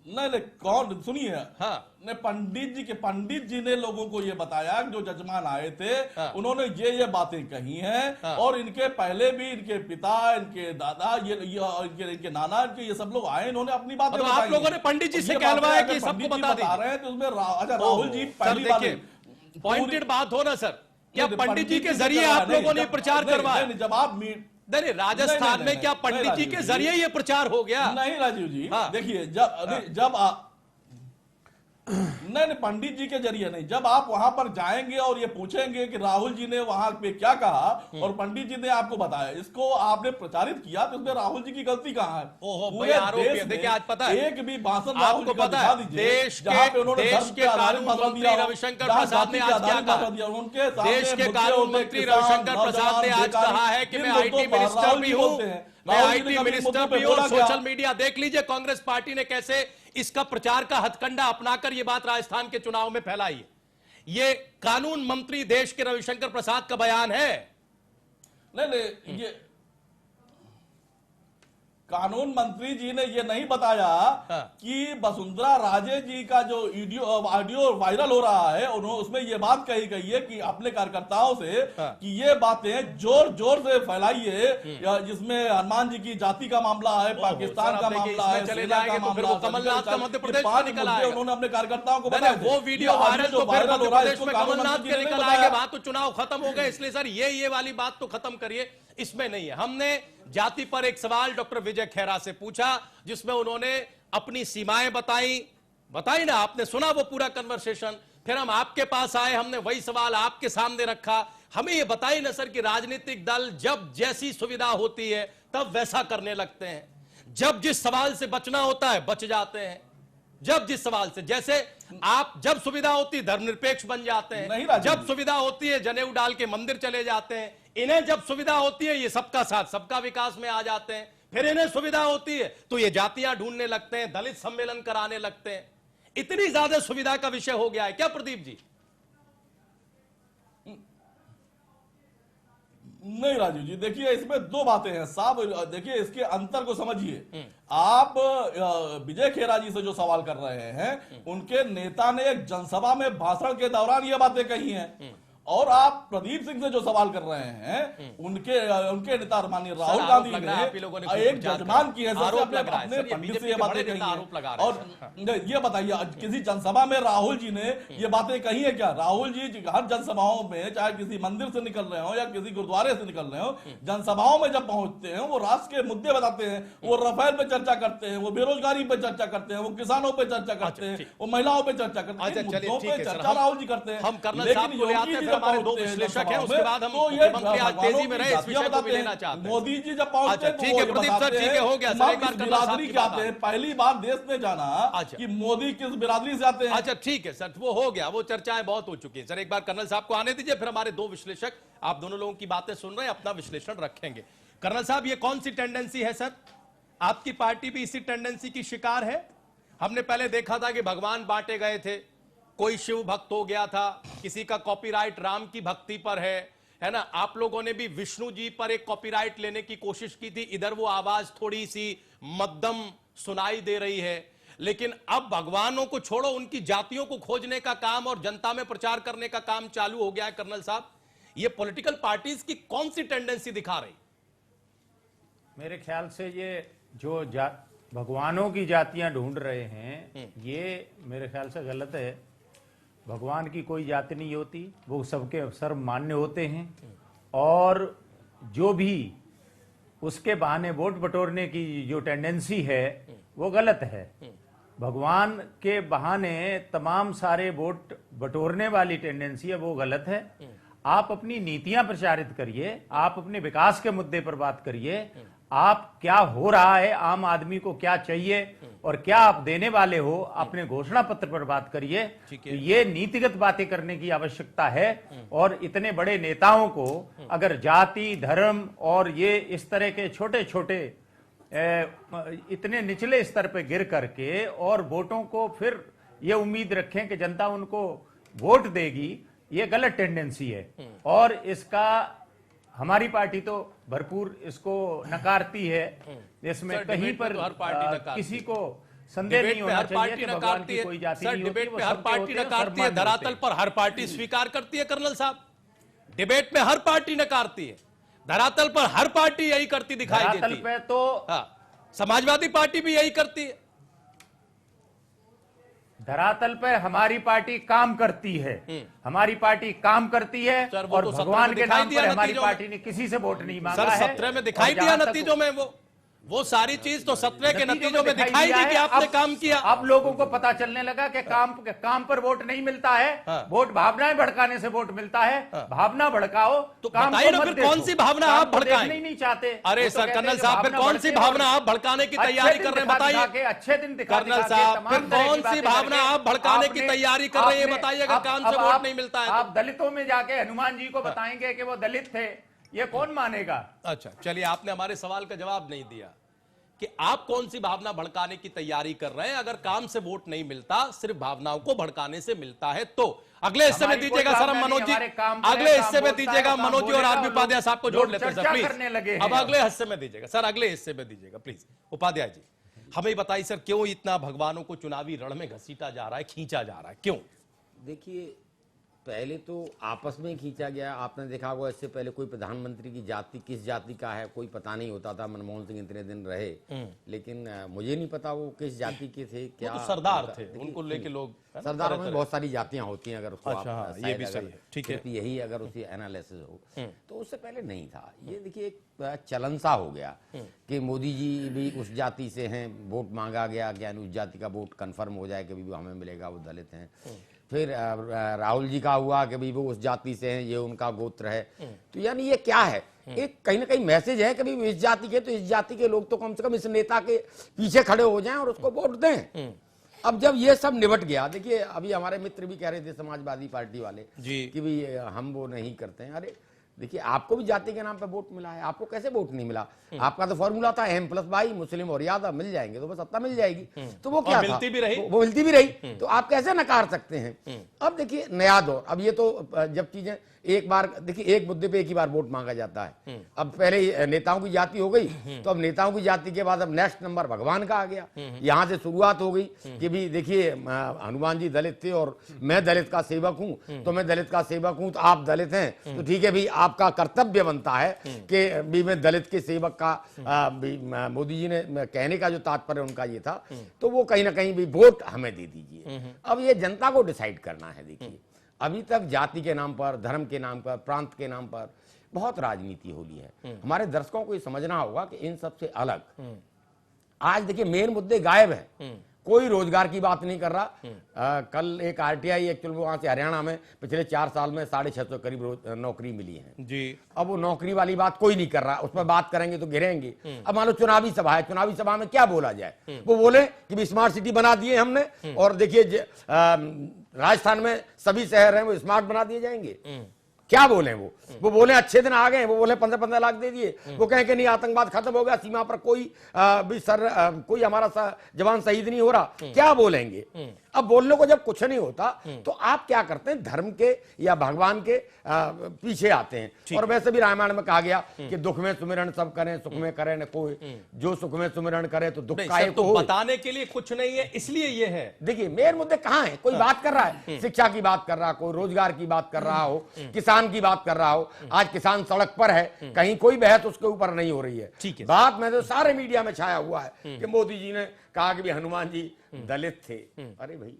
नहीं, कौन? सुनिए, हाँ, ने पंडित जी ने लोगों को ये बताया, जो जजमान आए थे, हाँ, उन्होंने ये बातें कही हैं, हाँ, और इनके पहले भी इनके पिता, इनके दादा, इनके नाना, ये सब लोग आए, इन्होंने अपनी बातें बताई। आप लोगों ने पंडित जी से कहलवाया कि सबको बता रहे हैं, तो उसमें अच्छा राहुल जी पहली बात पॉइंटेड बात हो ना सर, क्या पंडित जी के जरिए आप लोगों ने प्रचार करवाया? जब आप नहीं, राजस्थान में क्या पंडित जी के जरिए ये प्रचार हो गया? नहीं राजीव जी, देखिए, जब नहीं, पंडित जी के जरिए नहीं, जब आप वहां पर जाएंगे और ये पूछेंगे कि राहुल जी ने वहां पे क्या कहा और पंडित जी ने आपको बताया, इसको आपने प्रचारित किया, तो उसमें राहुल जी की गलती कहाँ है? पूरे आरोप देखिए, आज पता है एक भी भाषण राहुल जी पता है, देश के कानून मंत्री रविशंकर प्रसाद ने आज क्या कहा? उनके देश के कानून मंत्री रविशंकर प्रसाद ने आज कहा है कि मैं आईटी मिनिस्टर भी हूं, मैं आईटी मिनिस्टर भी हूं। सोशल मीडिया देख लीजिए, कांग्रेस पार्टी ने कैसे इसका प्रचार का हथकंडा अपनाकर ये बात राजस्थान के चुनाव में फैलाई है। ये कानून मंत्री देश के रविशंकर प्रसाद का बयान है। नहीं, ये कानून मंत्री जी ने ये नहीं बताया कि वसुंधरा राजे जी का जो ऑडियो वायरल हो रहा है, उन्होंने उसमें ये बात कही गई है कि अपने कार्यकर्ताओं से कि ये बातें जोर जोर से फैलाइए, जिसमें हनुमान जी की जाति का मामला है, पाकिस्तान का मामला है, सेना का मामला है, कमलनाथ का मध्य प्रदेश में निकल आएगा। उन्होंने अपने कार्यकर्ताओं को बताया वो वीडियो वायरल तो फिर मध्य प्रदेश में कमलनाथ के निकल आएगा, बात तो चुनाव खत्म हो गए। इसलिए सर ये वाली बात तो खत्म करिए, इसमें नहीं है। हमने जाति पर एक सवाल डॉक्टर विजय खेरा से पूछा, जिसमें उन्होंने अपनी सीमाएं बताई ना, आपने सुना वो पूरा कन्वर्सेशन। फिर हम आपके पास आए, हमने वही सवाल आपके सामने रखा। हमें ये बताइए ना सर कि राजनीतिक दल जब जैसी सुविधा होती है तब वैसा करने लगते हैं, जब जिस सवाल से बचना होता है बच जाते हैं, जब जिस सवाल से, जैसे आप जब सुविधा होती है धर्मनिरपेक्ष बन जाते हैं, जब सुविधा होती है जनेऊ डाल के मंदिर चले जाते हैं, इन्हें जब सुविधा होती है ये सबका साथ सबका विकास में आ जाते हैं, फिर इन्हें सुविधा होती है तो ये जातियां ढूंढने लगते हैं, दलित सम्मेलन कराने लगते हैं। इतनी ज्यादा सुविधा का विषय हो गया है क्या प्रदीप जी? नहीं राजू जी, देखिए इसमें दो बातें हैं साहब, देखिए इसके अंतर को समझिए। आप विजय खेरा जी से जो सवाल कर रहे हैं, उनके नेता ने एक जनसभा में भाषण के दौरान ये बातें कही हैं, और आप प्रदीप सिंह से जो सवाल कर रहे हैं, उनके नेता माननीय राहुल गांधी ने एक जजमान की हैसियत से अपने पंडित से ये बातें कही हैं। और ये बताइए, किसी जनसभा में राहुल जी ने ये बातें कही है क्या? राहुल जी हर जनसभाओं में, चाहे किसी मंदिर से निकल रहे हो या किसी गुरुद्वारे से निकल रहे हो, जनसभाओं में जब पहुंचते हैं वो राष्ट्र के मुद्दे बताते हैं, वो राफेल पे चर्चा करते हैं, वो बेरोजगारी पे चर्चा करते हैं, वो किसानों पे चर्चा करते हैं, वो महिलाओं पे चर्चा करते हैं, मुद्दों पे चर्चा राहुल जी करते हैं। हम कर्नल साहब को ले आते हैं, हमारे दो विश्लेषक हैं, उसके बाद हम मुख्यमंत्री आज तेजी में रहे, इस विषय को भी लेना चाहते हैं। मोदी जी जब पहुंचते हैं, ठीक है प्रदीप सर, ठीक है, हो गया सर, एक बार बिरादरी के आते हैं, पहली बार देश ने जाना कि मोदी किस बिरादरी से आते हैं। अच्छा ठीक है सर, वो हो गया, वो चर्चाएं बहुत हो चुकी हैं। सर एक बार कर्नल साहब को आने दीजिए, फिर हमारे दो विश्लेषक, आप दोनों लोगों की बातें सुन रहे हैं, अपना विश्लेषण रखेंगे। कर्नल साहब, ये कौन सी टेंडेंसी है सर? आपकी पार्टी भी इसी टेंडेंसी की शिकार है? हमने पहले देखा था कि भगवान बांटे गए थे, कोई शिव भक्त हो गया था, किसी का कॉपीराइट राम की भक्ति पर है ना। आप लोगों ने भी विष्णु जी पर एक कॉपीराइट लेने की कोशिश की थी, इधर वो आवाज थोड़ी सी मध्यम सुनाई दे रही है। लेकिन अब भगवानों को छोड़ो, उनकी जातियों को खोजने का काम और जनता में प्रचार करने का काम चालू हो गया है। कर्नल साहब, ये पॉलिटिकल पार्टीज की कौन सी टेंडेंसी दिखा रही? मेरे ख्याल से ये जो भगवानों की जातियां ढूंढ रहे हैं, ये मेरे ख्याल से गलत है। भगवान की कोई जाति नहीं होती, वो सबके सर्वमान्य होते हैं। और जो भी उसके बहाने वोट बटोरने की जो टेंडेंसी है वो गलत है। भगवान के बहाने तमाम सारे वोट बटोरने वाली टेंडेंसी है, वो गलत है। आप अपनी नीतियां प्रचारित करिए, आप अपने विकास के मुद्दे पर बात करिए, आप क्या हो रहा है, आम आदमी को क्या चाहिए और क्या आप देने वाले हो, अपने घोषणा पत्र पर बात करिए। तो ये नीतिगत बातें करने की आवश्यकता है। और इतने बड़े नेताओं को अगर जाति, धर्म और ये इस तरह के छोटे छोटे इतने निचले स्तर पे गिर करके और वोटों को फिर ये उम्मीद रखें कि जनता उनको वोट देगी, ये गलत टेंडेंसी है। और इसका हमारी पार्टी तो भरपूर इसको नकारती है। इसमें कहीं पर तो हर पार्टी किसी को संदेह नहीं होना चाहिए कि भगवान की कोई जाति नहीं होती। डिबेट में हर पार्टी नकारती है, धरातल पर हर पार्टी स्वीकार करती है। कर्नल साहब, डिबेट में हर पार्टी नकारती है, धरातल पर हर पार्टी यही करती दिखाई देती है। धरातल पे तो समाजवादी पार्टी भी यही करती है। धरातल पे हमारी पार्टी काम करती है, हमारी पार्टी काम करती है। और तो भगवान के नाम पर हमारी नतीजों पार्टी ने किसी से वोट नहीं मांगा सर, है। 17 में दिखाई दिया नतीजों में वो सारी चीज तो 17 के नतीजों में दिखाई दी कि आपने काम किया। अब लोगों को पता चलने लगा कि काम पर वोट नहीं मिलता है। वोट भावनाएं भड़काने से वोट मिलता है। भावना भड़काओ तो बताइए ना, फिर कौन सी भावना आप भड़काएं? नहीं चाहते। अरे सर, कर्नल साहब, फिर कौन सी भावना आप भड़काने की तैयारी कर रहे हैं, बताइए। अच्छे दिन दिखा कर्नल साहब, फिर कौन सी भावना आप भड़काने की तैयारी कर रहे हैं, बताइए। अगर काम से वोट नहीं मिलता है, आप दलितों में जाके हनुमान जी को बताएंगे कि वो दलित थे, ये कौन मानेगा? अच्छा, चलिए, आपने हमारे सवाल का जवाब नहीं दिया कि आप कौन सी भावना भड़काने की तैयारी कर रहे हैं। अगर काम से वोट नहीं मिलता, सिर्फ भावनाओं को भड़काने से मिलता है तो अगले हिस्से में दीजिएगा सर, हम मनोज जी अगले हिस्से में दीजिएगा। मनोज जी और आरबी उपाध्याय साहब को जोड़ लेते हैं सर, प्लीज। अब अगले हिस्से में दीजिएगा सर, अगले हिस्से में दीजिएगा प्लीज। उपाध्याय जी, हमें बताइए सर, क्यों इतना भगवानों को चुनावी रण में घसीटा जा रहा है, खींचा जा रहा है, क्यों? देखिए, पहले तो आपस में ही खींचा गया। आपने देखा होगा, इससे पहले कोई प्रधानमंत्री की जाति किस जाति का है कोई पता नहीं होता था। मनमोहन सिंह इतने दिन रहे, लेकिन मुझे नहीं पता वो किस जाति के थे। क्या तो सरदार थे, उनको लेके लोग, सरदारों में बहुत सारी जातियां होती हैं। अगर उसको अच्छा, ये भी सही है, ठीक है। यही अगर उसी एनालिसिस हो तो उससे पहले नहीं था। ये देखिए, एक चलन सा हो गया कि मोदी जी भी उस जाति से हैं, वोट मांगा गया, यानी उस जाति का वोट कंफर्म हो जाए कि भी वो हमें मिलेगा, वो दलित हैं। फिर राहुल जी का हुआ कि भाई वो उस जाति से हैं, ये उनका गोत्र है। तो यानी ये क्या है, एक कहीं ना कहीं मैसेज है कि भाई इस जाति के, तो इस जाति के लोग तो कम से कम इस नेता के पीछे खड़े हो जाएं और उसको वोट दें। अब जब ये सब निबट गया, देखिए अभी हमारे मित्र भी कह रहे थे समाजवादी पार्टी वाले कि भाई हम वो नहीं करते हैं। अरे देखिए, आपको भी जाति के नाम पे वोट मिला है, आपको कैसे वोट नहीं मिला? आपका तो फॉर्मूला था M+Y, मुस्लिम और यादव मिल जाएंगे तो बस सत्ता मिल जाएगी। तो वो क्या था, मिलती भी रही, वो मिलती भी रही। तो आप कैसे नकार सकते हैं? अब देखिए, नया दौर। अब ये तो जब चीजें एक बार, देखिए, एक मुद्दे पे एक ही बार वोट मांगा जाता है। अब पहले नेताओं की जाति हो गई, तो अब नेताओं की जाति के बाद अब नेक्स्ट नंबर भगवान का आ गया। यहां से शुरुआत हो गई कि भी देखिए, हनुमान जी दलित थे और मैं दलित का सेवक हूं, तो मैं दलित का सेवक हूं, तो आप दलित हैं, तो ठीक है भी, आपका कर्तव्य बनता है कि भी मैं दलित के सेवक का। मोदी जी ने कहने का जो तात्पर्य उनका ये था, तो वो कहीं ना कहीं भी वोट हमें दे दीजिए। अब ये जनता को डिसाइड करना है। देखिए, अभी तक जाति के नाम पर, धर्म के नाम पर, प्रांत के नाम पर बहुत राजनीति हो रही है। हमारे दर्शकों को ये समझना होगा कि इन सबसे अलग आज देखिए मेन मुद्दे गायब हैं। कोई रोजगार की बात नहीं कर रहा। कल एक RTI एक्चुअल वहां से हरियाणा में पिछले 4 साल में 650 करीब नौकरी मिली है जी। अब वो नौकरी वाली बात कोई नहीं कर रहा, उस पर बात करेंगे तो गिरेंगे। अब मान लो चुनावी सभा है, चुनावी सभा में क्या बोला जाए? वो बोले कि स्मार्ट सिटी बना दिए हमने, और देखिए राजस्थान में सभी शहर हैं वो स्मार्ट बना दिए जाएंगे। क्या बोले वो बोले अच्छे दिन आ गए, वो बोले 15-15 लाख दे दिए, वो कहें कि नहीं आतंकवाद खत्म हो गया, सीमा पर कोई भी कोई हमारा जवान शहीद नहीं हो रहा। क्या बोलेंगे? अब बोलने को जब कुछ नहीं होता तो आप क्या करते हैं? धर्म के या भगवान के पीछे आते हैं। और वैसे भी रामायण में कहा गया कि दुख में सुमिरन सब करें, सुख में करे न कोई, जो सुख में सुमिरन करे तो दुख का तो बताने के लिए कुछ नहीं है, इसलिए ये है। देखिए, मेन मुद्दे कहाँ है? कोई बात कर रहा है, शिक्षा की बात कर रहा, कोई रोजगार की बात कर रहा हो, किसान की बात कर रहा हो। आज किसान सड़क पर है, कहीं कोई बहस उसके ऊपर नहीं हो रही है। बात में तो सारे मीडिया में छाया हुआ है कि मोदी जी ने कहा कि भी हनुमान जी दलित थे। अरे भाई,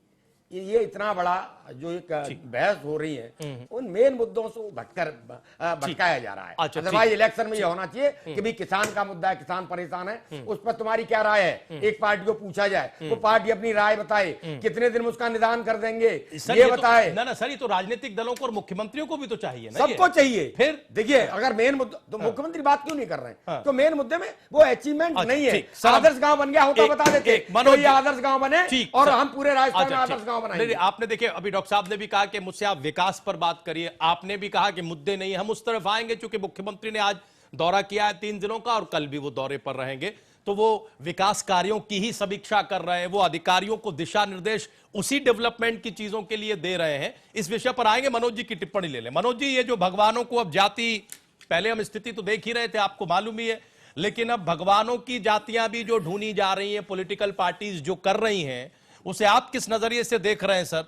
ये इतना बड़ा जो एक बहस हो रही है उन मेन मुद्दों से भटकाया जा रहा है। अच्छा, अदरवाइज इलेक्शन में ये होना चाहिए कि भाई किसान का मुद्दा है, किसान परेशान है, उस पर तुम्हारी क्या राय है, एक पार्टी को पूछा जाए, वो पार्टी अपनी राय बताए, कितने दिन में उसका निदान कर देंगे ये बताए। ना सर, ये तो राजनीतिक दलों को और मुख्यमंत्रियों को भी तो चाहिए ना, सबको चाहिए। फिर देखिए अगर मेन मुद्दा तो मुख्यमंत्री बात क्यों नहीं कर रहे हैं, तो मेन मुद्दे में वो अचीवमेंट नहीं है। आदर्श गांव बन गया होता बता देते तो ये आदर्श गांव बने और हम पूरे राजस्थान में आदर्श गांव बनाएंगे। आपने देखिए अभी डॉक्टर साहब ने भी कहा कि मुझसे आप विकास पर बात करिए, आपने भी कहा कि मुद्दे नहीं, हम उस तरफ आएंगे क्योंकि मुख्यमंत्री ने आज दौरा किया है 3 दिनों का और कल भी वो दौरे पर रहेंगे, तो वो विकास कार्यों की ही समीक्षा कर रहे हैं, वो अधिकारियों को दिशा निर्देश उसी डेवलपमेंट की चीजों के लिए दे रहे हैं। इस विषय पर आएंगे, मनोज जी की टिप्पणी ले लें। मनोज जी, ये जो भगवानों को अब जाति, पहले हम स्थिति तो देख ही रहे थे, आपको मालूम ही है, लेकिन अब भगवानों की जातियां भी जो ढूंढी जा रही हैं, पॉलिटिकल पार्टीज जो कर रही हैं, उसे आप किस नजरिए से देख रहे हैं सर?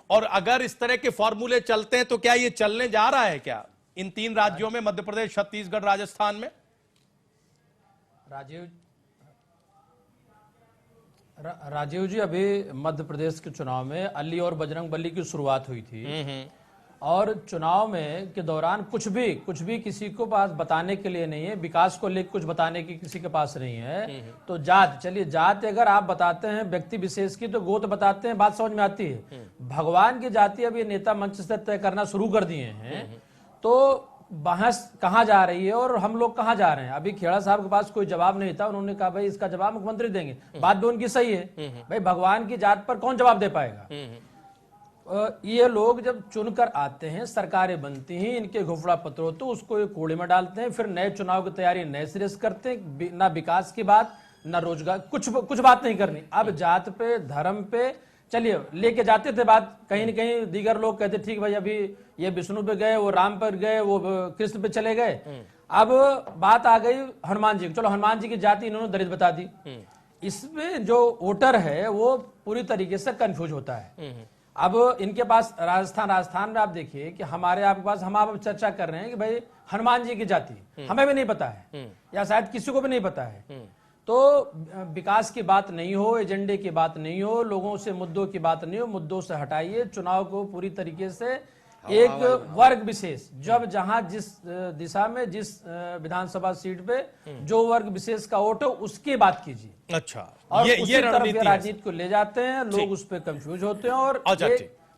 और अगर इस तरह के फॉर्मूले चलते हैं तो क्या ये चलने जा रहा है क्या इन 3 राज्यों में, मध्य प्रदेश, छत्तीसगढ़, राजस्थान में? राजीव जी, अभी मध्य प्रदेश के चुनाव में अली और बजरंगबली की शुरुआत हुई थी और चुनाव में के दौरान कुछ भी किसी को पास बताने के लिए नहीं है, विकास को लेकर कुछ बताने की किसी के पास नहीं है। तो जात, चलिए जात अगर आप बताते हैं व्यक्ति विशेष की तो गोत बताते हैं, बात समझ में आती है। भगवान की जाति अब ये नेता मंच से तय करना शुरू कर दिए हैं, तो बहस कहाँ जा रही है और हम लोग कहाँ जा रहे हैं? अभी खेड़ा साहब के पास कोई जवाब नहीं था, उन्होंने कहा भाई इसका जवाब मुख्यमंत्री देंगे, बात भी उनकी सही है। भाई भगवान की जात पर कौन जवाब दे पाएगा? ये लोग जब चुनकर आते हैं, सरकारें बनती हैं, इनके घोफड़ा पत्र होते तो उसको एक कूड़े में डालते हैं, फिर नए चुनाव की तैयारी नए सिरे से करते हैं, ना विकास की बात ना रोजगार, कुछ बात नहीं करनी। अब जात पे, धर्म पे चलिए लेके जाते थे बात, कहीं न कहीं दीगर लोग कहते ठीक भाई अभी ये विष्णु पे गए, वो राम पर गए, वो कृष्ण पे चले गए। अब बात आ गई हनुमान जी, चलो हनुमान जी की जाति इन्होंने दलित बता दी। इसमें जो वोटर है वो पूरी तरीके से कंफ्यूज होता है। अब इनके पास राजस्थान में आप देखिए कि हमारे आपके पास, हम आप चर्चा कर रहे हैं कि भाई हनुमान जी की जाति हमें भी नहीं पता है या शायद किसी को भी नहीं पता है। तो विकास की बात नहीं हो, एजेंडे की बात नहीं हो, लोगों से मुद्दों की बात नहीं हो, मुद्दों से हटाइए, चुनाव को पूरी तरीके से एक वर्ग विशेष, जब जहां जिस दिशा में जिस विधानसभा सीट पे जो वर्ग विशेष का वोट है उसकी बात कीजिए। अच्छा, और उसी तरफ राजनीति को ले जाते हैं लोग, उस पर कंफ्यूज होते हैं और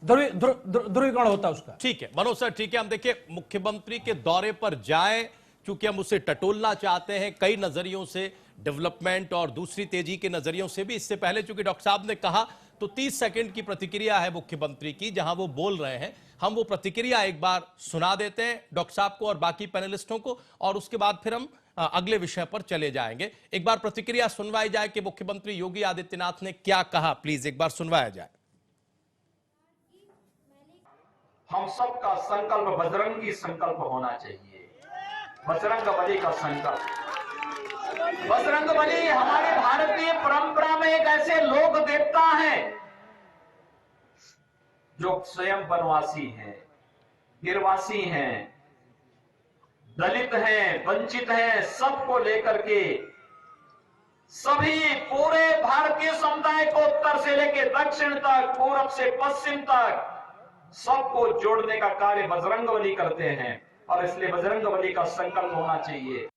ध्रुवीकरण होता है उसका। ठीक है मनोज सर, ठीक है, हम देखिए मुख्यमंत्री के दौरे पर जाएं, क्योंकि हम उसे टटोलना चाहते हैं कई नजरियों से, डेवलपमेंट और दूसरी तेजी के नजरियों से भी। इससे पहले चूंकि डॉक्टर साहब ने कहा तो 30 सेकंड की प्रतिक्रिया है मुख्यमंत्री की जहां वो बोल रहे हैं, हम वो प्रतिक्रिया एक बार सुना देते हैं डॉक्टर साहब को और बाकी पैनलिस्टों को, और उसके बाद फिर हम अगले विषय पर चले जाएंगे। एक बार प्रतिक्रिया सुनवाई जाए कि मुख्यमंत्री योगी आदित्यनाथ ने क्या कहा, प्लीज एक बार सुनवाया जाए। हम सबका संकल्प बजरंगी संकल्प होना चाहिए, बजरंगबली का संकल्प। बजरंगबली हमारे भारतीय परंपरा में एक ऐसे लोक देवता हैं जो स्वयं वनवासी हैं, गिरवासी हैं, दलित हैं, वंचित हैं, सबको लेकर के सभी पूरे भारतीय समुदाय को उत्तर से लेकर दक्षिण तक, पूरब से पश्चिम तक सबको जोड़ने का कार्य बजरंगबली करते हैं और इसलिए बजरंगबली का संकल्प होना चाहिए।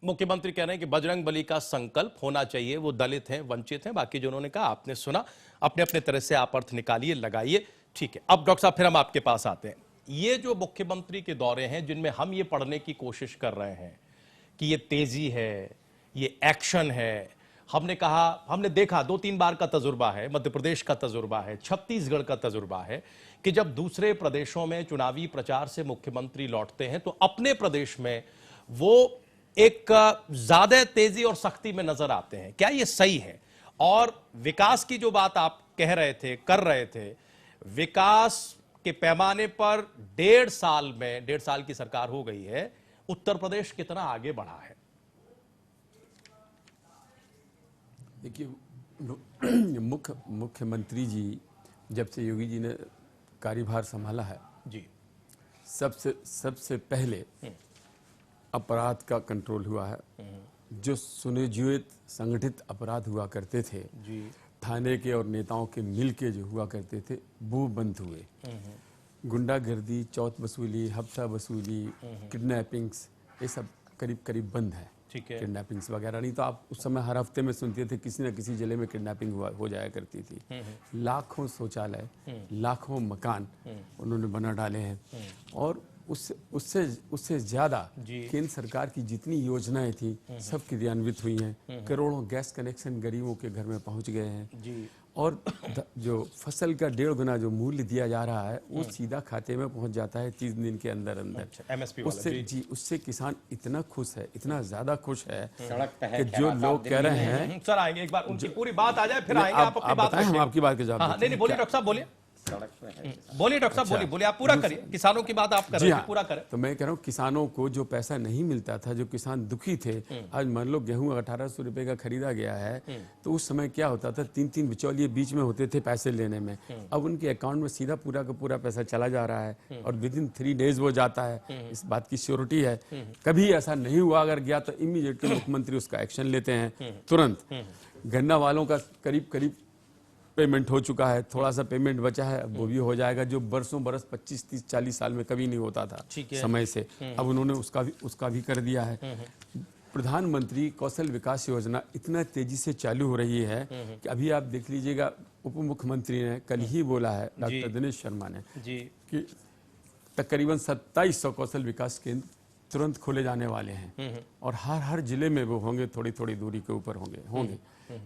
मुख्यमंत्री कह रहे हैं कि बजरंगबली का संकल्प होना चाहिए, वो दलित हैं, वंचित हैं, बाकी जो उन्होंने कहा आपने सुना, अपने अपने तरह से आप अर्थ निकालिए, लगाइए। ठीक है, अब डॉक्टर साहब फिर हम आपके पास आते हैं। ये जो मुख्यमंत्री के दौरे हैं जिनमें हम ये पढ़ने की कोशिश कर रहे हैं कि ये तेजी है, ये एक्शन है, हमने कहा, हमने देखा 2-3 बार का तजुर्बा है, मध्य प्रदेश का तजुर्बा है, छत्तीसगढ़ का तजुर्बा है कि जब दूसरे प्रदेशों में चुनावी प्रचार से मुख्यमंत्री लौटते हैं तो अपने प्रदेश में वो एक ज्यादा तेजी और सख्ती में नजर आते हैं। क्या ये सही है? और विकास की जो बात आप कह रहे थे, कर रहे थे, विकास के पैमाने पर 1.5 साल में, 1.5 साल की सरकार हो गई है, उत्तर प्रदेश कितना आगे बढ़ा है? देखिए मुख्यमंत्री जी जब से योगी जी ने कार्यभार संभाला है जी, सबसे पहले अपराध का कंट्रोल हुआ है। जो सुनियोजित संगठित अपराध हुआ करते थे जी, थाने के और नेताओं के मिल के जो हुआ करते थे वो बंद हुए। गुंडागर्दी, चौथ वसूली, हफ्ता वसूली, किडनैपिंग्स, ये सब करीब करीब बंद है। ठीक है। किडनैपिंग्स वगैरह नहीं तो आप उस समय हर हफ्ते में सुनते थे किसी न किसी जिले में किडनैपिंग हो जाया करती थी। लाखों शौचालय, लाखों मकान उन्होंने बना डाले हैं और उससे ज्यादा केंद्र सरकार की जितनी योजनाएं थी सब क्रियान्वित हुई हैं। करोड़ों गैस कनेक्शन गरीबों के घर में पहुंच गए हैं और जो फसल का 1.5 गुना जो मूल्य दिया जा रहा है वो सीधा खाते में पहुंच जाता है 30 दिन के अंदर अंदर। एमएसपी उससे किसान इतना खुश है, इतना ज्यादा खुश है सड़क पे है कि जो लोग कह रहे हैं। सर आएंगे एक बार, उनकी पूरी बात आ जाए फिर आएंगे। आप अपनी बात बताएं, हम आपकी बात के जवाब देते हैं। नहीं बोलिए डॉक्टर साहब, बोलिए। सड़क पे है। बोलिए डॉक्टर साहब, बोलिए आप पूरा करिए। किसानों की बात आप कर रहे हैं, पूरा करें। तो मैं कह रहा हूँ किसानों को जो पैसा नहीं मिलता था, जो किसान दुखी थे, आज मान लो गेहूं 1800 रुपए का खरीदा गया है तो उस समय क्या होता था, 3-3 बिचौलिए बीच में होते थे पैसे लेने में। अब उनके अकाउंट में सीधा पूरा का पूरा पैसा चला जा रहा है और विदिन 3 डेज वो जाता है। इस बात की श्योरिटी है। कभी ऐसा नहीं हुआ, अगर गया तो इमीडिएटली मुख्यमंत्री उसका एक्शन लेते हैं तुरंत। गन्ना वालों का करीब करीब पेमेंट हो चुका है, थोड़ा सा पेमेंट बचा है, अब वो भी हो जाएगा, जो बरसों बरस 25, 30, 40 साल में कभी नहीं होता था समय से। अब उन्होंने उसका भी कर दिया है। प्रधानमंत्री कौशल विकास योजना इतना तेजी से चालू हो रही है कि अभी आप देख लीजिएगा, उप मुख्यमंत्री ने कल ही बोला है, डॉक्टर दिनेश शर्मा ने, कि तकरीबन 2700 कौशल विकास केंद्र तुरंत खोले जाने वाले हैं और हर जिले में वो होंगे, थोड़ी थोड़ी दूरी के ऊपर होंगे।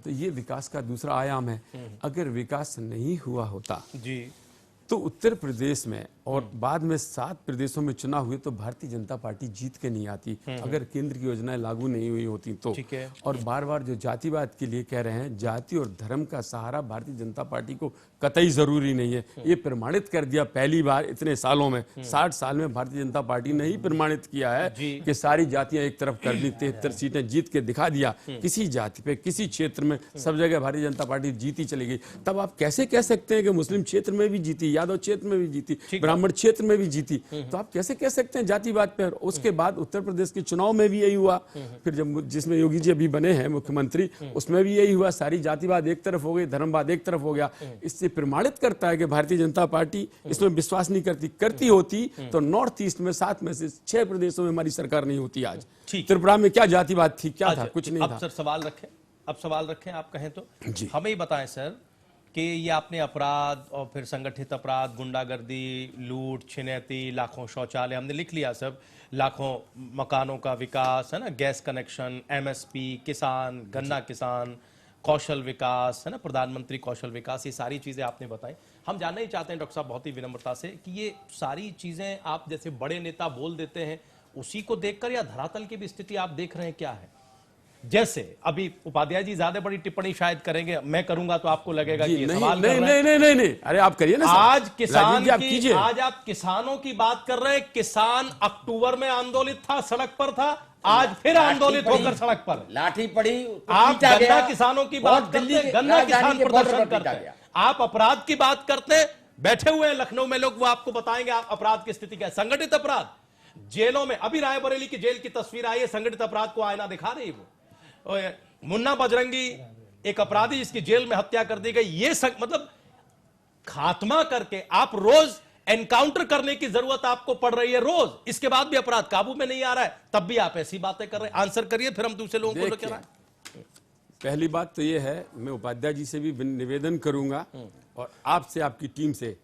तो ये विकास का दूसरा आयाम है। अगर विकास नहीं हुआ होता तो उत्तर प्रदेश में और बाद में 7 प्रदेशों में चुनाव हुए तो भारतीय जनता पार्टी जीत के नहीं आती, अगर केंद्र की योजनाएं लागू नहीं हुई होती तो। और बार बार जो जातिवाद के लिए कह रहे हैं, जाति और धर्म का सहारा भारतीय जनता पार्टी को कतई जरूरी नहीं है। ये प्रमाणित कर दिया पहली बार इतने सालों में, 60 साल में भारतीय जनता पार्टी ने ही प्रमाणित किया है कि सारी जातियां एक तरफ कर दी, 73 सीटें जीत के दिखा दिया। किसी जाति पे, किसी क्षेत्र में, सब जगह भारतीय जनता पार्टी जीती चली गई। तब आप कैसे कह सकते हैं कि मुस्लिम क्षेत्र में भी जीती, यादव क्षेत्र में भी जीती, ब्राह्मण क्षेत्र में भी जीती? तो आप कैसे कह सकते हैं जातिवाद पे? उसके बाद उत्तर प्रदेश के चुनाव में भी यही हुआ, फिर जब जिसमें योगी जी अभी बने हैं मुख्यमंत्री, उसमें भी यही हुआ। सारी जातिवाद एक तरफ हो गई, धर्मवाद एक तरफ हो गया। इससे प्रमाणित करता है कि भारतीय जनता पार्टी इसमें विश्वास नहीं करती होती तो नॉर्थ ईस्ट में 7 में से 6 प्रदेशों में हमारी सरकार नहीं होती आज। त्रिपुरा में क्या जातिवाद थी, क्या था? कुछ नहीं था। अब सर सवाल रखें, आप कहें तो हमें ही बताएं सर कि ये आपने अपराध और फिर संगठित अपराध, गुंडागर्दी, लूट, छिनैती, लाखों शौचालय, हमने लिख लिया सब, लाखों मकानों का विकास, है ना, गैस कनेक्शन, एमएसपी, किसान, गन्ना किसान, कौशल विकास, है ना, प्रधानमंत्री कौशल विकास, ये सारी चीजें आपने बताई। हम जानना ही चाहते हैं डॉक्टर साहब बहुत ही विनम्रता से कि ये सारी चीजें आप जैसे बड़े नेता बोल देते हैं, उसी को देखकर या धरातल की भी स्थिति आप देख रहे हैं क्या है? जैसे अभी उपाध्याय जी ज्यादा बड़ी टिप्पणी शायद करेंगे, मैं करूंगा तो आपको लगेगा कि ये सवाल नहीं, अरे आप करिए ना। आज आप किसानों की बात कर रहे हैं। किसान अक्टूबर में आंदोलित था, सड़क पर था, आज फिर आंदोलित होकर सड़क पर, लाठी पड़ी। आप गन्ना किसानों की बात करते हैं, गन्ना किसान प्रदर्शन करते हैं। आप अपराध की बात करते हैं, बैठे हुए हैं लखनऊ में लोग, वो आपको बताएंगे आप अपराध की स्थिति क्या है। संगठित अपराध जेलों में, अभी रायबरेली की जेल की तस्वीर आई है, संगठित अपराध को आईना दिखा रही है वो। मुन्ना बजरंगी एक अपराधी जिसकी जेल में हत्या कर दी गई, ये मतलब खात्मा करके आप रोज एनकाउंटर करने की जरूरत आपको पड़ रही है रोज, इसके बाद भी अपराध काबू में नहीं आ रहा है, तब भी आप ऐसी बातें कर रहे हैं। आंसर करिए, फिर हम दूसरे लोगों को लेकर आए। पहली बात तो ये है, मैं उपाध्याय जी से भी निवेदन करूंगा और आपसे, आपकी टीम से,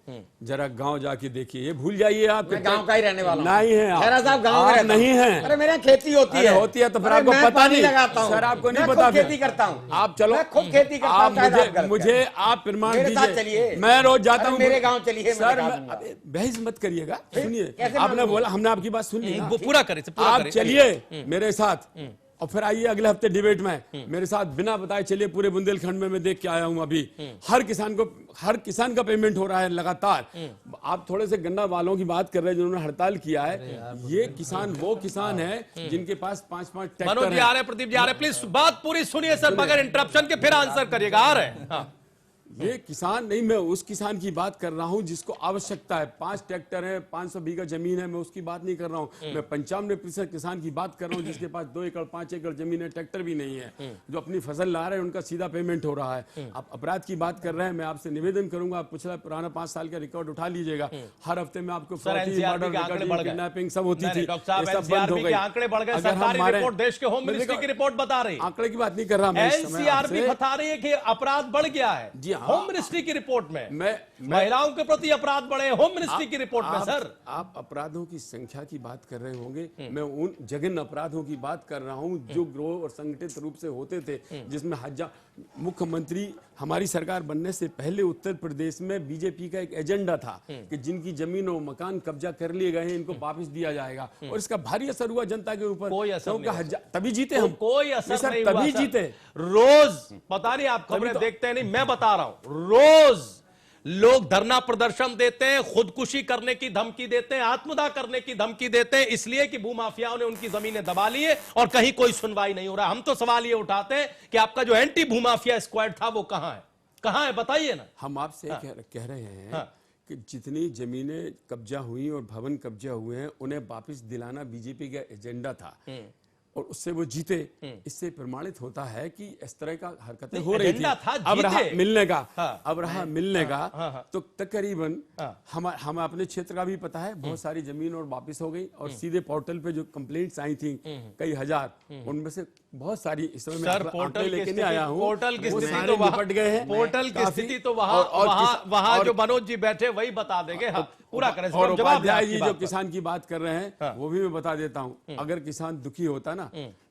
जरा गांव जाके देखिए। ये भूल जाइए आप गांव का ही रहने वाला नहीं है आप। खैरा साहब गांव में नहीं है। अरे मेरे खेती होती है तो फिर आपको पता नहीं लगाता हूं। सर, आपको नहीं पता। खेती करता हूं, आप चलो, मैं खुद खेती करता हूं। मुझे आप प्रमाण दीजिए, मैं रोज जाता हूँ मेरे गाँव चलिए। सर बहस मत करिएगा, सुनिए, आपने बोला, हमने आपकी बात सुन ली, वो पूरा करें। आप चलिए मेरे साथ और फिर आइए अगले हफ्ते डिबेट में मेरे साथ, बिना बताए चलिए। पूरे बुंदेलखंड में मैं देख के आया हूं अभी, हर किसान का पेमेंट हो रहा है लगातार। आप थोड़े से गन्ना वालों की बात कर रहे हैं जिन्होंने हड़ताल किया है। ये किसान वो किसान है जिनके पास 5-5 ट्रैक्टर है। प्रदीप जी आ रहे, प्लीज बात पूरी सुनिए सर, बगैर इंटरप्शन के, फिर आंसर करिएगा। आ रहे हैं ये किसान नहीं, मैं उस किसान की बात कर रहा हूं जिसको आवश्यकता है। 5 ट्रैक्टर है, 500 बीघा जमीन है, मैं उसकी बात नहीं कर रहा हूं। मैं 95% किसान की बात कर रहा हूं जिसके पास 2 एकड़ 5 एकड़ जमीन है, ट्रैक्टर भी नहीं है, जो अपनी फसल ला रहे हैं, उनका सीधा पेमेंट हो रहा है। आप अपराध की बात कर रहे हैं, मैं आपसे निवेदन करूंगा, आप पिछला पुराना 5 साल का रिकॉर्ड उठा लीजिएगा। हर हफ्ते में आपको किडनैपिंग सब होती थी, आंकड़े बढ़ गए। सरकारी रिपोर्ट, देश के होम मिनिस्ट्री की रिपोर्ट बता रही, आंकड़े की बात नहीं कर रहा मैं, एनसीआरबी बता रही है कि अपराध बढ़ गया है। जी हाँ, होम मिनिस्ट्री की रिपोर्ट में मैं महिलाओं के प्रति अपराध बढ़े, होम मिनिस्ट्री की रिपोर्ट में। सर, आप अपराधों की संख्या की बात कर रहे होंगे, मैं उन जघन्य अपराधों की बात कर रहा हूं जो ग्रोह और संगठित रूप से होते थे, जिसमें मुख्यमंत्री हमारी सरकार बनने से पहले उत्तर प्रदेश में बीजेपी का एक एजेंडा था कि जिनकी जमीन और मकान कब्जा कर लिए गए हैं, इनको वापस दिया जाएगा, और इसका भारी असर हुआ जनता के ऊपर। कोई असर नहीं, तभी जीते हम, कोई असर नहीं हुआ। तभी जीते। रोज पता नहीं आप खबरें देखते नहीं, मैं बता रहा हूं, रोज लोग धरना प्रदर्शन देते हैं, खुदकुशी करने की धमकी देते हैं, आत्मदाह करने की धमकी देते हैं, इसलिए कि भूमाफियाओं ने उनकी जमीनें दबा ली है और कहीं कोई सुनवाई नहीं हो रहा। हम तो सवाल ये उठाते हैं कि आपका जो एंटी भूमाफिया स्क्वाड था वो कहां है, कहां है, बताइए ना। हम आपसे कह रहे हैं कि जितनी जमीनें कब्जा हुई और भवन कब्जा हुए हैं, उन्हें वापस दिलाना बीजेपी का एजेंडा था और उससे वो जीते। इससे प्रमाणित होता है कि इस तरह का हरकतें हो रही थी। अब रहा मिलने का, अब रहा मिलने का, तो तकरीबन हम अपने क्षेत्र का भी पता है, बहुत सारी जमीन और वापस हो गई, और सीधे पोर्टल पे जो कंप्लेंट्स आई थी कई हजार, उनमें से बहुत सारी इस समय सर पोर्टल लेके नहीं आया हूं, पोर्टल की स्थिति सारे तो निपट गए हैं। पोर्टल की स्थिति तो वहां जो मनोज जी बैठे वही बता देंगे। पूरा करें और उपाध्याय जी जो किसान की बात कर रहे हैं वो भी मैं बता देता हूं। अगर किसान दुखी होता ना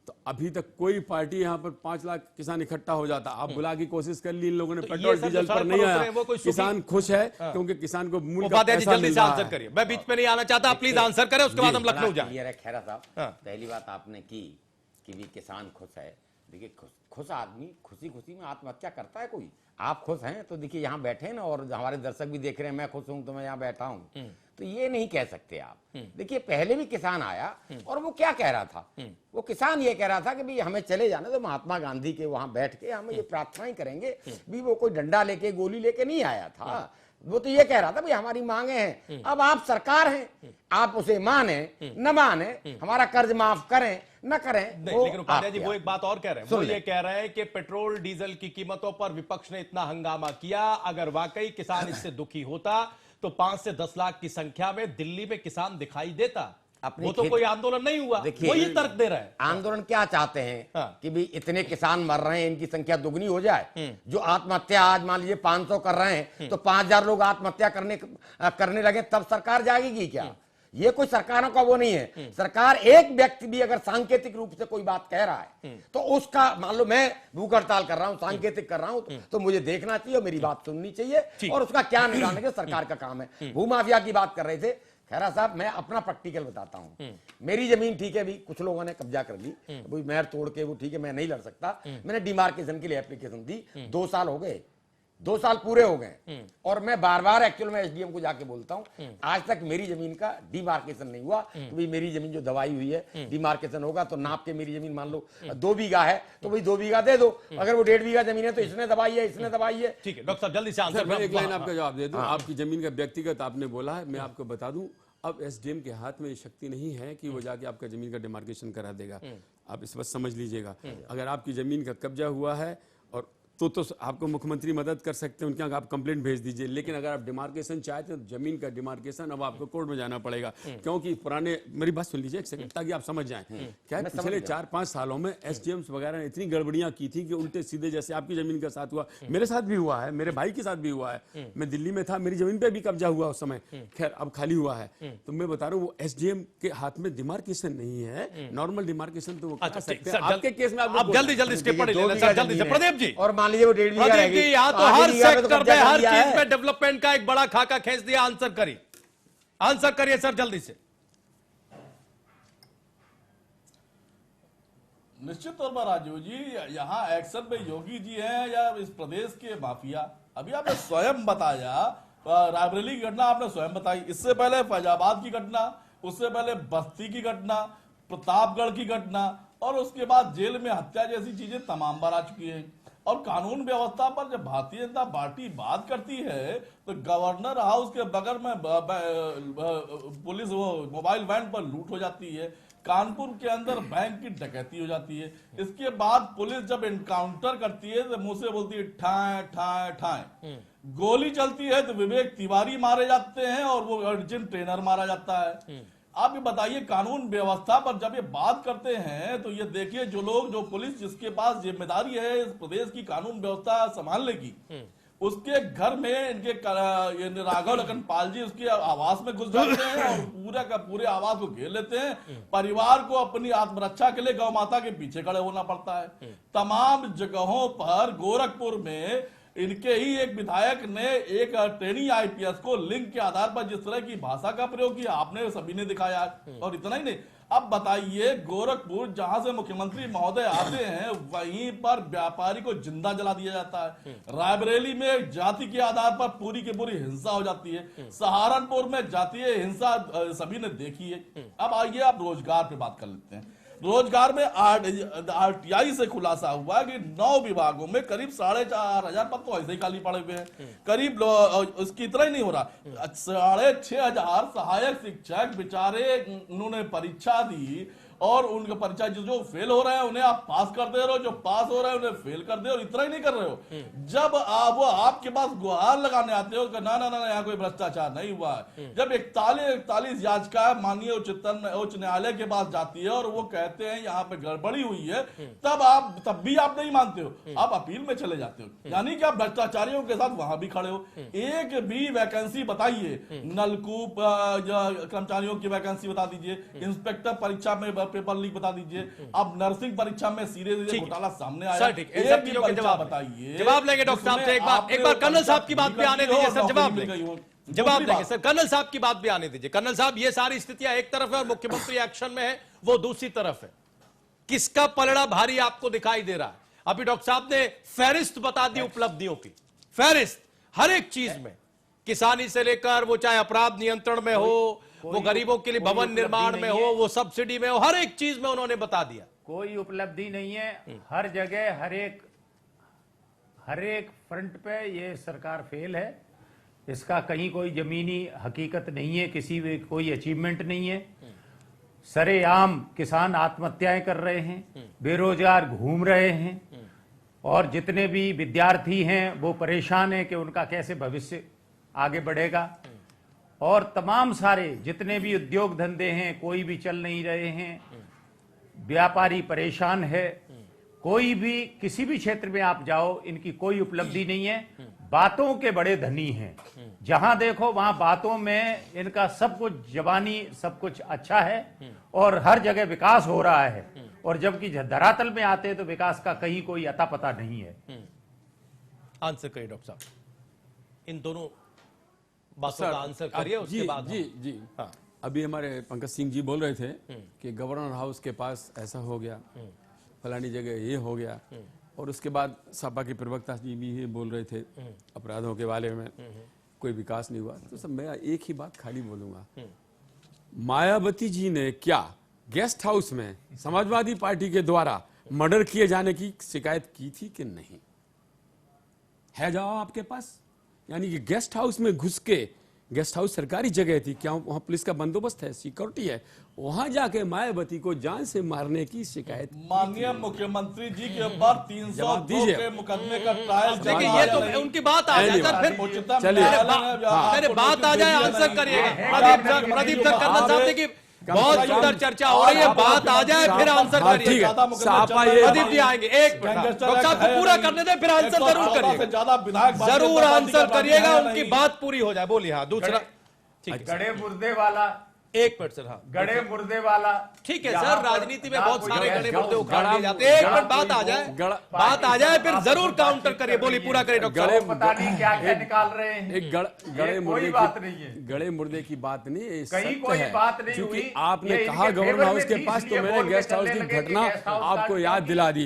तो अभी तक कोई पार्टी यहाँ पर 5 लाख किसान इकट्ठा हो जाता। आप बुला की कोशिश कर ली, इन लोगों ने पेट्रोल डीजल पर नहीं आया। किसान खुश है क्योंकि किसान को मूल का पैसा जल्दी से आंसर करिए, मैं बीच में नहीं आना चाहता, प्लीज आंसर करें, उसके बाद हम लखनऊ जाएं। खैरा साहब, पहली बात आपने की कि भी किसान खुश है। देखिए, खुश आदमी खुशी खुशी में आत्महत्या करता है कोई? आप खुश हैं तो देखिए यहाँ बैठे हैं ना, और हमारे दर्शक भी देख रहे हैं, मैं खुश हूं तो मैं यहाँ बैठा हूं, तो ये नहीं कह सकते आप। देखिए, पहले भी किसान आया और वो क्या कह रहा था, वो किसान ये कह रहा था कि भाई हमें चले जाने तो महात्मा गांधी के वहां बैठ के हम ये प्रार्थनाएं करेंगे। भी वो कोई डंडा लेके गोली लेके नहीं आया था, वो तो ये कह रहा था भाई हमारी मांगे हैं। अब आप सरकार हैं, आप उसे माने न माने, हमारा कर्ज माफ करें न करें, लेकिन उपाध्याय जी वो एक बात और कह रहे हैं, वो ये कह रहे हैं कि पेट्रोल डीजल की कीमतों पर विपक्ष ने इतना हंगामा किया, अगर वाकई किसान इससे दुखी होता तो 5 से 10 लाख की संख्या में दिल्ली में किसान दिखाई देता। वो तो कोई आंदोलन नहीं हुआ, वो ये तर्क दे रहे हैं। आंदोलन क्या चाहते हैं कि भी इतने किसान मर रहे हैं, इनकी संख्या दुगनी हो जाए। जो आत्महत्या आज मान लीजिए 500 कर रहे हैं तो 5000 लोग आत्महत्या करने लगे, तब सरकार जागेगी क्या? ये कोई सरकारों का वो नहीं है। सरकार, एक व्यक्ति भी अगर सांकेतिक रूप से कोई बात कह रहा है तो उसका, मान लो मैं भूख हड़ताल कर रहा हूं, सांकेतिक कर रहा हूं, तो मुझे देखना चाहिए और मेरी बात सुननी चाहिए, और उसका क्या निकालने के सरकार का काम है। भूमाफिया की बात कर रहे थे खैरा साहब, मैं अपना प्रैक्टिकल बताता हूं। मेरी जमीन ठीक है, भी कुछ लोगों ने कब्जा कर ली, कोई महर तोड़ के, वो ठीक है, मैं नहीं लड़ सकता। मैंने डिमार्केशन के लिए एप्लीकेशन दी, 2 साल हो गए, 2 साल पूरे हो गए, और मैं बार बार एक्चुअल में एसडीएम को जाके बोलता हूं, आज तक मेरी जमीन का डिमार्केशन नहीं हुआ। तो भाई मेरी जमीन जो दवाई हुई है, डिमार्केशन होगा तो नाप के मेरी जमीन मान लो 2 बीघा है तो भाई 2 बीघा दे दो। अगर वो 1.5 बीघा जमीन है तो इसने दवाई है, इसने दवाई है। ठीक है डॉक्टर साहब, जल्दी से आंसर। मैं एक लाइन आपका जवाब दे दूं। आपकी जमीन का व्यक्तिगत आपने बोला है, मैं आपको बता दूं, अब एसडीएम के हाथ में ये शक्ति नहीं है कि वो जाके आपका जमीन का डिमार्केशन करा देगा। आप इस बात समझ लीजिएगा। अगर आपकी जमीन का कब्जा हुआ है और तो आपको मुख्यमंत्री मदद कर सकते हैं, उनके यहाँ आप कंप्लेंट भेज दीजिए। लेकिन अगर आप डिमार्केशन चाहते हैं तो जमीन का डिमार्केशन अब आपको कोर्ट में जाना पड़ेगा, क्योंकि पुराने, मेरी बात सुन लीजिए एक सेकंड ताकि आप समझ जाएं। क्या है, पिछले 4-5 सालों में एसडीएम्स वगैरह ने इतनी गड़बड़ियां की थी कि उल्टे सीधे, जैसे आपकी जमीन के साथ हुआ, मेरे साथ भी हुआ है, मेरे भाई के साथ भी हुआ है। मैं दिल्ली में था, मेरी जमीन पे भी कब्जा हुआ उस समय, खैर अब खाली हुआ है। तो मैं बता रहा हूँ वो एसडीएम के हाथ में डिमार्केशन नहीं है, नॉर्मल डिमार्केशन तो वो कर सकते हैं। आपके केस में आप जल्दी जल्दी स्टेप पढ़ लेना सर, जल्दी से प्रदीप जी। और मान लीजिए वो 1.5 बीघा यहाँ तो हर सेक्टर में, हर चीज में डेवलपमेंट का एक बड़ा खाका खींच दिया। आंसर करिए सर जल्दी से। निश्चित तौर पर राजीव जी, यहाँ एक्शन में योगी जी हैं या इस प्रदेश के माफिया? अभी आपने स्वयं बताया, रायबरेली की घटना आपने स्वयं बताई, इससे पहले फैजाबाद की घटना, उससे पहले बस्ती की घटना, प्रतापगढ़ की घटना, और उसके बाद जेल में हत्या जैसी चीजें तमाम बार आ चुकी हैं। और कानून व्यवस्था पर जब भारतीय जनता पार्टी बात करती है तो गवर्नर हाउस के बगल में पुलिस वो मोबाइल वैन पर लूट हो जाती है, कानपुर के अंदर बैंक की डकैती हो जाती है, इसके बाद पुलिस जब एनकाउंटर करती है तो मुंह से बोलती है ठाए ठाए ठाए, गोली चलती है तो विवेक तिवारी मारे जाते हैं और वो अर्जुन ट्रेनर मारा जाता है। आप ये बताइए कानून व्यवस्था पर जब ये बात करते हैं तो ये देखिए जो पुलिस जिसके पास जिम्मेदारी है इस प्रदेश की कानून व्यवस्था संभालने की, उसके घर में इनके राघव लखन पाल जी उसके आवास में घुस जाते हैं और पूरा का पूरे आवास को घेर लेते हैं। परिवार को अपनी आत्मरक्षा के लिए गौ माता के पीछे खड़े होना पड़ता है। तमाम जगहों पर गोरखपुर में इनके ही एक विधायक ने एक ट्रेनी आईपीएस को लिंग के आधार पर जिस तरह की भाषा का प्रयोग किया आपने सभी ने दिखाया। और इतना ही नहीं, अब बताइए गोरखपुर जहां से मुख्यमंत्री महोदय आते हैं वहीं पर व्यापारी को जिंदा जला दिया जाता है। रायबरेली में जाति के आधार पर पूरी की पूरी हिंसा हो जाती है। सहारनपुर में जातीय हिंसा सभी ने देखी है। अब आइए आप रोजगार पे बात कर लेते हैं। रोजगार में आरटीआई से खुलासा हुआ कि 9 विभागों में करीब 4,500 पद तो ऐसे ही खाली पड़े हुए हैं। करीब उसकी इतना ही नहीं हो रहा, 6,500 सहायक शिक्षक बेचारे उन्होंने परीक्षा दी और उनका परीक्षा जो फेल हो रहे हैं उन्हें आप पास कर दे रहे हो, जो पास हो रहे हैं उन्हें फेल कर दे और इतना ही नहीं कर रहे हो। जब वो आपके पास गुहार लगाने आते हो ना ना ना यहाँ कोई भ्रष्टाचार नहीं हुआ है। जब 41 याचिका माननीय उच्च न्यायालय के पास जाती है और वो कहते हैं यहाँ पे गड़बड़ी हुई है, तब भी आप नहीं मानते हो, आप अपील में चले जाते हो। यानी कि आप भ्रष्टाचारियों के साथ वहां भी खड़े हो। एक भी वैकेंसी बताइए, नलकूप कर्मचारियों की वैकेंसी बता दीजिए, इंस्पेक्टर परीक्षा में पेपर लीक बता दीजिए, अब नर्सिंग परीक्षा में सीरियस घोटाला सामने आया। एक चीजों के जवाब बताइए, जवाब लेंगे डॉक्टर साहब से। एक बार कर्नल साहब की बात भी आने दीजिए सर, जवाब लेंगे सर। कर्नल साहब की बात भी आने दीजिए। कर्नल साहब, ये सारी स्थितियां एक तरफ है और मुख्यमंत्री एक्शन में है, वो दूसरी तरफ है। किसका पलड़ा भारी आपको दिखाई दे रहा है? अभी डॉक्टर साहब ने फहरिस्त बता दी उपलब्धियों की, फहरिस्त हर एक चीज में, किसानी से लेकर वो चाहे अपराध नियंत्रण में हो, वो गरीबों के लिए भवन निर्माण में हो, वो सब्सिडी में हो, हर एक चीज में उन्होंने बता दिया। कोई उपलब्धि नहीं है। हर जगह हर एक फ्रंट पे ये सरकार फेल है। इसका कहीं कोई जमीनी हकीकत नहीं है, किसी भी कोई अचीवमेंट नहीं है। सरेआम किसान आत्महत्याएं कर रहे हैं, बेरोजगार घूम रहे हैं और जितने भी विद्यार्थी हैं वो परेशान हैं कि उनका कैसे भविष्य आगे बढ़ेगा। और तमाम सारे जितने भी उद्योग धंधे हैं कोई भी चल नहीं रहे हैं, व्यापारी परेशान है। कोई भी किसी भी क्षेत्र में आप जाओ, इनकी कोई उपलब्धि नहीं है। बातों के बड़े धनी हैं, जहां देखो वहां बातों में इनका सब कुछ जबानी सब कुछ अच्छा है और हर जगह विकास हो रहा है, और जबकि धरातल में आते हैं तो विकास का कहीं कोई अता पता नहीं है। आंसर करिए डॉक्टर साहब, इन दोनों बातों का आंसर करिए, उसके बाद जी हाँ। अभी हमारे पंकज सिंह जी बोल रहे थे कि गवर्नर हाउस के पास ऐसा हो गया, फलानी जगह ये हो गया, और उसके बाद सपा के प्रवक्ता जी भी ये बोल रहे थे अपराधों के बारे में, कोई विकास नहीं हुआ। तो सब मैं एक ही बात खाली बोलूंगा, मायावती जी ने क्या गेस्ट हाउस में समाजवादी पार्टी के द्वारा मर्डर किए जाने की शिकायत की थी कि नहीं? है जवाब आपके पास? यानी कि गेस्ट हाउस में घुस के, गेस्ट हाउस सरकारी जगह थी, क्या वहां पुलिस का बंदोबस्त है, सिक्योरिटी है, वहां जाके मायावती को जान से मारने की शिकायत? माननीय मुख्यमंत्री जी के ऊपर 302 के मुकदमे का ट्रायल, देखिए ये तो उनकी बात आ जाए सर, फिर चलिए बात आ जाए, आंसर करिएगा। प्रदीप सर, कर्नल साहब देखिए बहुत सुंदर चर्चा हो रही है, बात आ जाए फिर आंसर करिएगा। प्रदीप जी आएंगे, एक मिनट डॉक्टर साहब को पूरा करने दें, फिर आंसर जरूर करिएगा, जरूर आंसर करिएगा, उनकी बात पूरी हो जाए। बोलिए। हाँ, दूसरा गड़े मुर्दे वाला, एक मिनट सर। हाँ, गड़े मुर्दे वाला, ठीक है सर, राजनीति में बहुत सारे गड़े मुर्दे उखाड़ लिए जाते हैं। एक मिनट बात आ जाए फिर जरूर काउंटर करिए। बोलिए, पूरा करिए डॉक्टर साहब। पता नहीं क्या क्या निकाल रहे हैं। एक गड़े मुर्दे बात नहीं है, गड़े मुर्दे की बात नहीं है, कहीं कोई बात नहीं हुई। क्योंकि आपने कहा गवर्नर हाउस के पास, तो मैंने गेस्ट हाउस की घटना आपको याद दिला दी,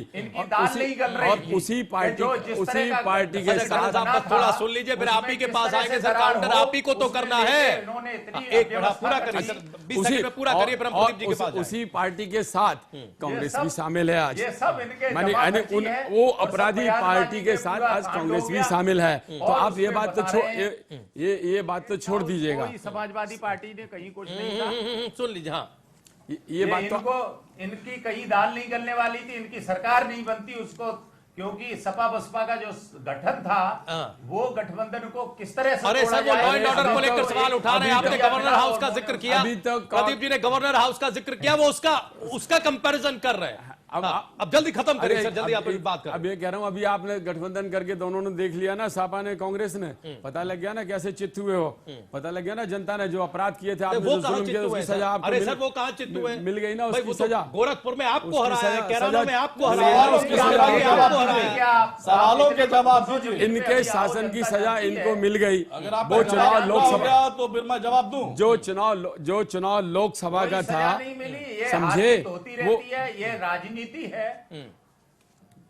और उसी पार्टी के साथ थोड़ा सुन लीजिए, फिर आप ही के पास आएंगे सर, काउंटर आप ही को तो करना है। एक मिनट पूरा करिए। 20 सेकंड में पूरा करिए, फिर हम प्रदीप जी के पास उसी पार्टी के साथ कांग्रेस भी शामिल है आज। ये सब इनके माने जमाबंदी है वो और सब अपराधी बयानबाजी पार्टी के में साथ पूरा आज कांड कांग्रेस हो भी गया। शामिल है। तो और आप ये उसमें बात तो बता छोड़ रहे हैं ये बात तो छोड़ दीजिएगा। कोई समाजवादी पार्टी ने कहीं कुछ नहीं कहा। सुन लीजिए। हाँ, ये बात तो इनको इनकी कहीं दाल नहीं गलने वाली थी, इनकी सरकार नहीं बनती उसको, क्योंकि सपा बसपा का जो गठन था वो गठबंधन को किस तरह से अरे तोड़ा सर, वो जाए, लॉ एंड ऑर्डर को लेकर सवाल उठा रहे हैं। आपने गवर्नर हाउस का जिक्र किया, अभी तक प्रदीप जी ने गवर्नर हाउस का जिक्र किया, वो उसका कंपैरिजन कर रहे हैं। अब जल्दी खत्म करिए सर, जल्दी आप बात करें। अब ये कह रहा हूँ, अभी आपने गठबंधन करके दोनों ने देख लिया ना, सपा ने कांग्रेस ने, पता लग गया ना कैसे चित्त हुए हो, पता लग गया ना जनता ने जो अपराध किए थे, आपने जो जुल्म किया उसकी सजा आपको अरे सर, वो कहाँ चित्त हुए? मिल गई ना भाई, उसकी वो तो सजा। गोरखपुर में आपको हराया है, सजा- कैराना में आपको मिल हराया गई ना है, उसकी उसकी सजा। सजा आपको हराया है। सवालों के जवाब दीजिए। इनके शासन की सजा इनको मिल गई। अगर आप वो चुनाव हो लोकसभा गया तो फिर मैं जवाब दूं। जो चुनाव लोकसभा का कोई था, सजा नहीं मिली, ये समझे? हार जीत होती रहती है, ये राजनीति है।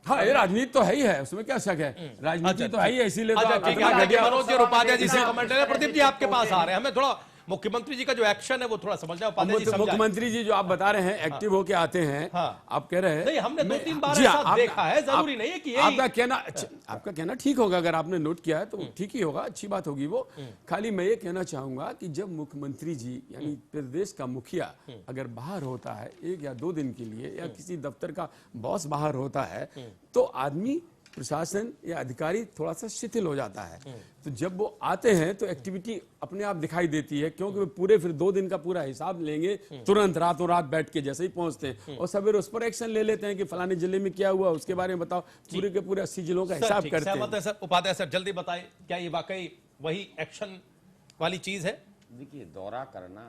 हाँ, ये राजनीति तो है ही है, उसमें क्या शक है, राजनीति तो है ही है, इसीलिए तो अच्छा आप ठीक इतना है, आगे घटिया- मनोज जी और उपाध्याय जी से कमेंट है। प्रदीप जी आपके पास आ रहे हैं, हमें थोड़ा मुख्यमंत्री जी का जो एक्शन है वो थोड़ा समझना है। उपाध्याय जी समझाएं। मुख्यमंत्री जी जो आप बता रहे हैं एक्टिव होके आते हैं, हाँ। आप कह रहे हैं नहीं, हमने 2-3 बार जी हाँ, ऐसा देखा है, जरूरी नहीं है कि यही- आपका कहना ठीक होगा, अगर आपने नोट किया है तो ठीक ही होगा, अच्छी बात होगी वो। खाली मैं ये कहना चाहूंगा कि जब मुख्यमंत्री जी यानी प्रदेश का मुखिया अगर बाहर होता है 1 या 2 दिन के लिए, या किसी दफ्तर का बॉस बाहर होता है, तो आदमी, प्रशासन या अधिकारी थोड़ा सा शिथिल हो जाता है। तो जब वो आते हैं तो एक्टिविटी अपने आप दिखाई देती है, क्योंकि वो पूरे फिर 2 दिन का पूरा हिसाब लेंगे तुरंत, रातों रात बैठ के जैसे ही पहुंचते हैं, और सवेरे उस पर एक्शन ले लेते हैं कि फलाने जिले में क्या हुआ, उसके बारे में बताओ। पूरे के पूरे 80 जिलों का सर, हिसाब ठीक, करते सहमत हैं। है सर। उपाध्याय सर जल्दी बताइए, क्या ये वाकई वही एक्शन वाली चीज है? देखिए, दौरा करना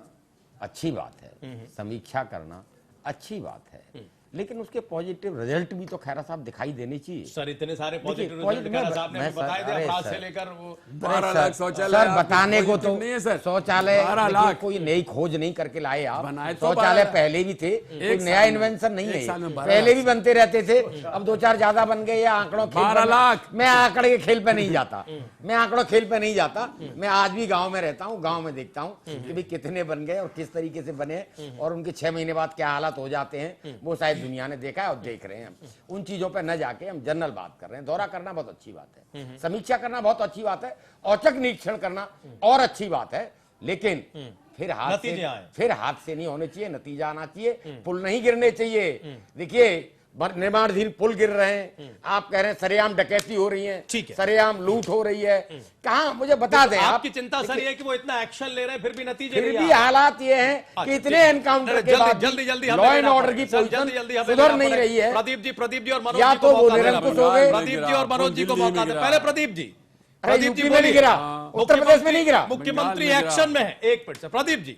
अच्छी बात है, समीक्षा करना अच्छी बात है, लेकिन उसके पॉजिटिव रिजल्ट भी तो खैरा साहब दिखाई देने चाहिए। सर इतने सारे पॉजिटिव देखिए, रिजल्ट खैरा साहब ने मैं हमें बताए थे, अरे अपराध सर, से लेकर वो 12 लाख शौचालय सर आपके बताने को पॉजिटिव तो नहीं है सर। शौचालय 12 देखिए, लाख कोई नई खोज नहीं करके लाए आप। बनाए तो शौचालय 12 पहले भी थे, कोई एक नया साल में- इन्वेंशन नहीं एक है, साल में 12 पहले भी लाख। बनते रहते थे, अब 2-4 ज्यादा बन गए या आंकड़ों खेल 12 पे- लाख। मैं आंकड़े के खेल पे नहीं जाता, मैं आंकड़ों खेल पे नहीं जाता। मैं आज भी गांव में रहता हूँ, गांव में देखता हूँ कि भाई कितने बन गए और किस तरीके से बने, और उनके 6 महीने बाद क्या हालात हो जाते हैं, वो शायद दुनिया ने देखा है और देख रहे हैं। उन चीजों पर न जाके हम जनरल बात कर रहे हैं। दौरा करना बहुत अच्छी बात है, समीक्षा करना बहुत अच्छी बात है, औचक निरीक्षण करना और अच्छी बात है, लेकिन फिर नतीजे आए। फिर हाथ से नहीं होने चाहिए, नतीजा आना चाहिए, पुल नहीं गिरने चाहिए। देखिए, निर्माणाधीन पुल गिर रहे हैं, आप कह रहे हैं सरेआम डकैती हो रही है, ठीक है। सरेआम लूट हो रही है, कहाँ मुझे बता दें आप। आपकी चिंता सर ये है कि वो इतना एक्शन ले रहे हैं, फिर भी नतीजे फिर नहीं भी आ रहे। हालात ये हैं अच्छा, कि इतने ठीक। एनकाउंटर अरे के बाद जल्दी जल्दी लॉ एंड ऑर्डर की जल्दी पोजीशन जल्दी हमें सुधर लेना नहीं पड़ेगा। रही है। प्रदीप जी और मनोज या जी तो को वो मौका देना निरंकुश पड़ेगा। हो गए। प्रदीप जी और मनोज जी को दिल्ली में मौका दे। गिरा। पहले प्रदीप जी, अरे प्रदीप जी यूपी में नहीं गिरा, उत्तर प्रदेश में नहीं गिरा। मुख्यमंत्री बंगाल में एक्शन में है, एक मिनट से प्रदीप जी।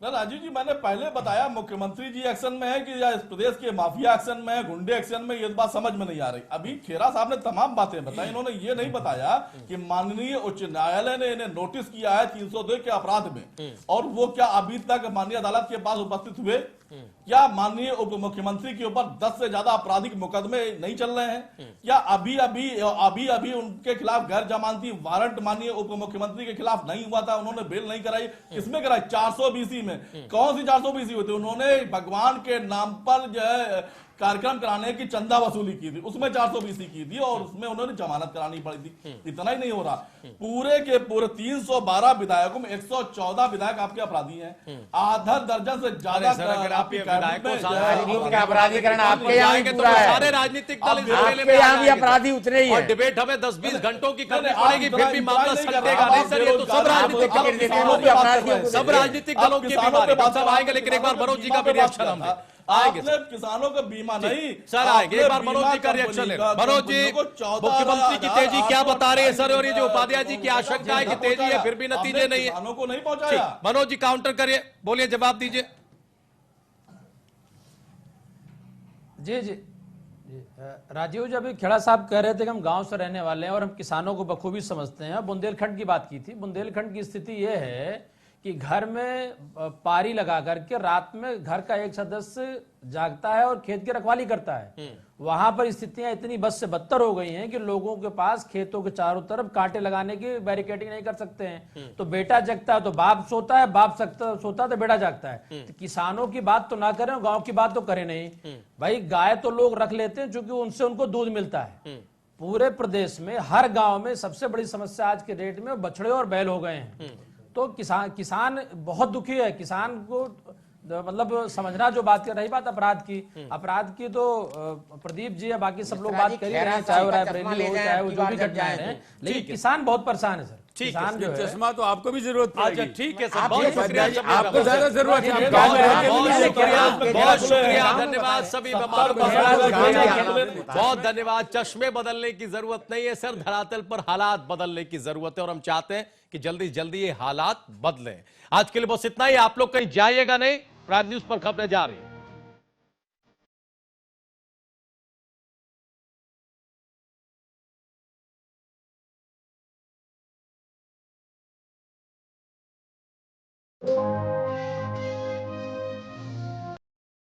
ना राजीव जी, मैंने पहले बताया मुख्यमंत्री जी एक्शन में है कि या इस प्रदेश के माफिया एक्शन में है, गुंडे एक्शन में, ये बात समझ में नहीं आ रही। अभी खेरा साहब ने तमाम बातें बताई, इन्होंने ये नहीं बताया कि माननीय उच्च न्यायालय ने इन्हें नोटिस किया है 302 के अपराध में, और वो क्या अभी तक माननीय अदालत के पास उपस्थित हुए? क्या माननीय उप मुख्यमंत्री के ऊपर 10 से ज्यादा आपराधिक मुकदमे नहीं चल रहे हैं? क्या अभी अभी उनके खिलाफ गैर जमानती वारंट माननीय उप मुख्यमंत्री के खिलाफ नहीं हुआ था? उन्होंने बेल नहीं कराई, किसमें कराई? 420 में। कौन सी 420 हुई थी? उन्होंने भगवान के नाम पर जो है कार्यक्रम कराने की चंदा वसूली की थी, उसमें 420 की थी, और उसमें उन्होंने जमानत करानी पड़ी थी। इतना ही नहीं हो रहा, पूरे के पूरे 312 विधायकों में 114 विधायक आपके अपराधी हैं। आधा दर्जन से ज्यादा सर, अगर आप ये आपकी कैबिनेट विधायकों में साथ- जो है राजनीति का अपराधीकरण आपके यहाँ भी जाएंगे तो पूरा है, सारे राजनीतिक दल इस आपके मेले में आ यहाँ भी जाएंगे। अपराधी उतने ही और हैं। डिबेट हमें 10-20 घंटों की करनी नहीं, पड़ेगी, आप फिर भी जरा मामला इंतजार नहीं कर सटेगा रहे। नहीं सर। ये तो सब आप राजनीतिक टिकट दलों देते की हैं, बीमारी वो भी अपराधियों को सब देते हैं। राजनीतिक दलों की बीमारी। हम सब आएंगे, लेकिन एक बार मनोज जी का भी रिएक्शन हम लें। आएंगे आपने किसानों का बीमा नहीं सर आएंगे, एक बार मनोज जी का रिएक्शन ले। मनोज जी, मुख्यमंत्री की तेजी क्या बता रही है सर? और ये जो उपाध्याय जी की आशंका है कि तेजी है फिर भी नतीजे नहीं है, किसानों को नहीं पहुंचाया। ठीक, मनोज जी काउंटर करिए, बोलिए, जवाब दीजिए। जी जी जी राजीव जी, अभी खेड़ा साहब कह रहे थे कि हम गांव से रहने वाले हैं और हम किसानों को बखूबी समझते हैं। बुंदेलखंड की बात की थी। बुंदेलखंड की स्थिति यह है कि घर में पारी लगा करके रात में घर का एक सदस्य जागता है और खेत की रखवाली करता है। वहां पर स्थितियां इतनी बद से बदतर हो गई हैं कि लोगों के पास खेतों के चारों तरफ कांटे लगाने की बैरिकेडिंग नहीं कर सकते हैं। तो बेटा जगता है तो बाप सोता है, बाप सोता है तो बेटा जागता है। तो किसानों की बात तो ना करें, गांव की बात तो करें नहीं। भाई गाय तो लोग रख लेते हैं क्योंकि उनसे उनको दूध मिलता है। पूरे प्रदेश में हर गांव में सबसे बड़ी समस्या आज के डेट में बछड़े और बैल हो गए हैं। तो किसान बहुत दुखी है। किसान को मतलब समझना, जो बात कर रही बात अपराध की तो प्रदीप जी या बाकी सब लोग बात कर ही रहे हैं, चाहे वो रायबरेली हो चाहे वो जो भी घटनाएं हैं, लेकिन किसान बहुत परेशान है सर। किसान जो है, चश्मा तो आपको भी जरूरत पड़ेगी। अच्छा ठीक है सर, बहुत शुक्रिया। आपको ज्यादा जरूरत है। बहुत शुक्रिया, धन्यवाद सभी मेहमानों का। बहुत धन्यवाद। चश्मे बदलने की जरूरत नहीं है सर, धरातल पर हालात बदलने की जरूरत है और हम चाहते हैं कि जल्दी जल्दी ये हालात बदलें। आज के लिए बस इतना ही। आप लोग कहीं जाइएगा नहीं, प्राइम न्यूज पर खबरें जा रही है।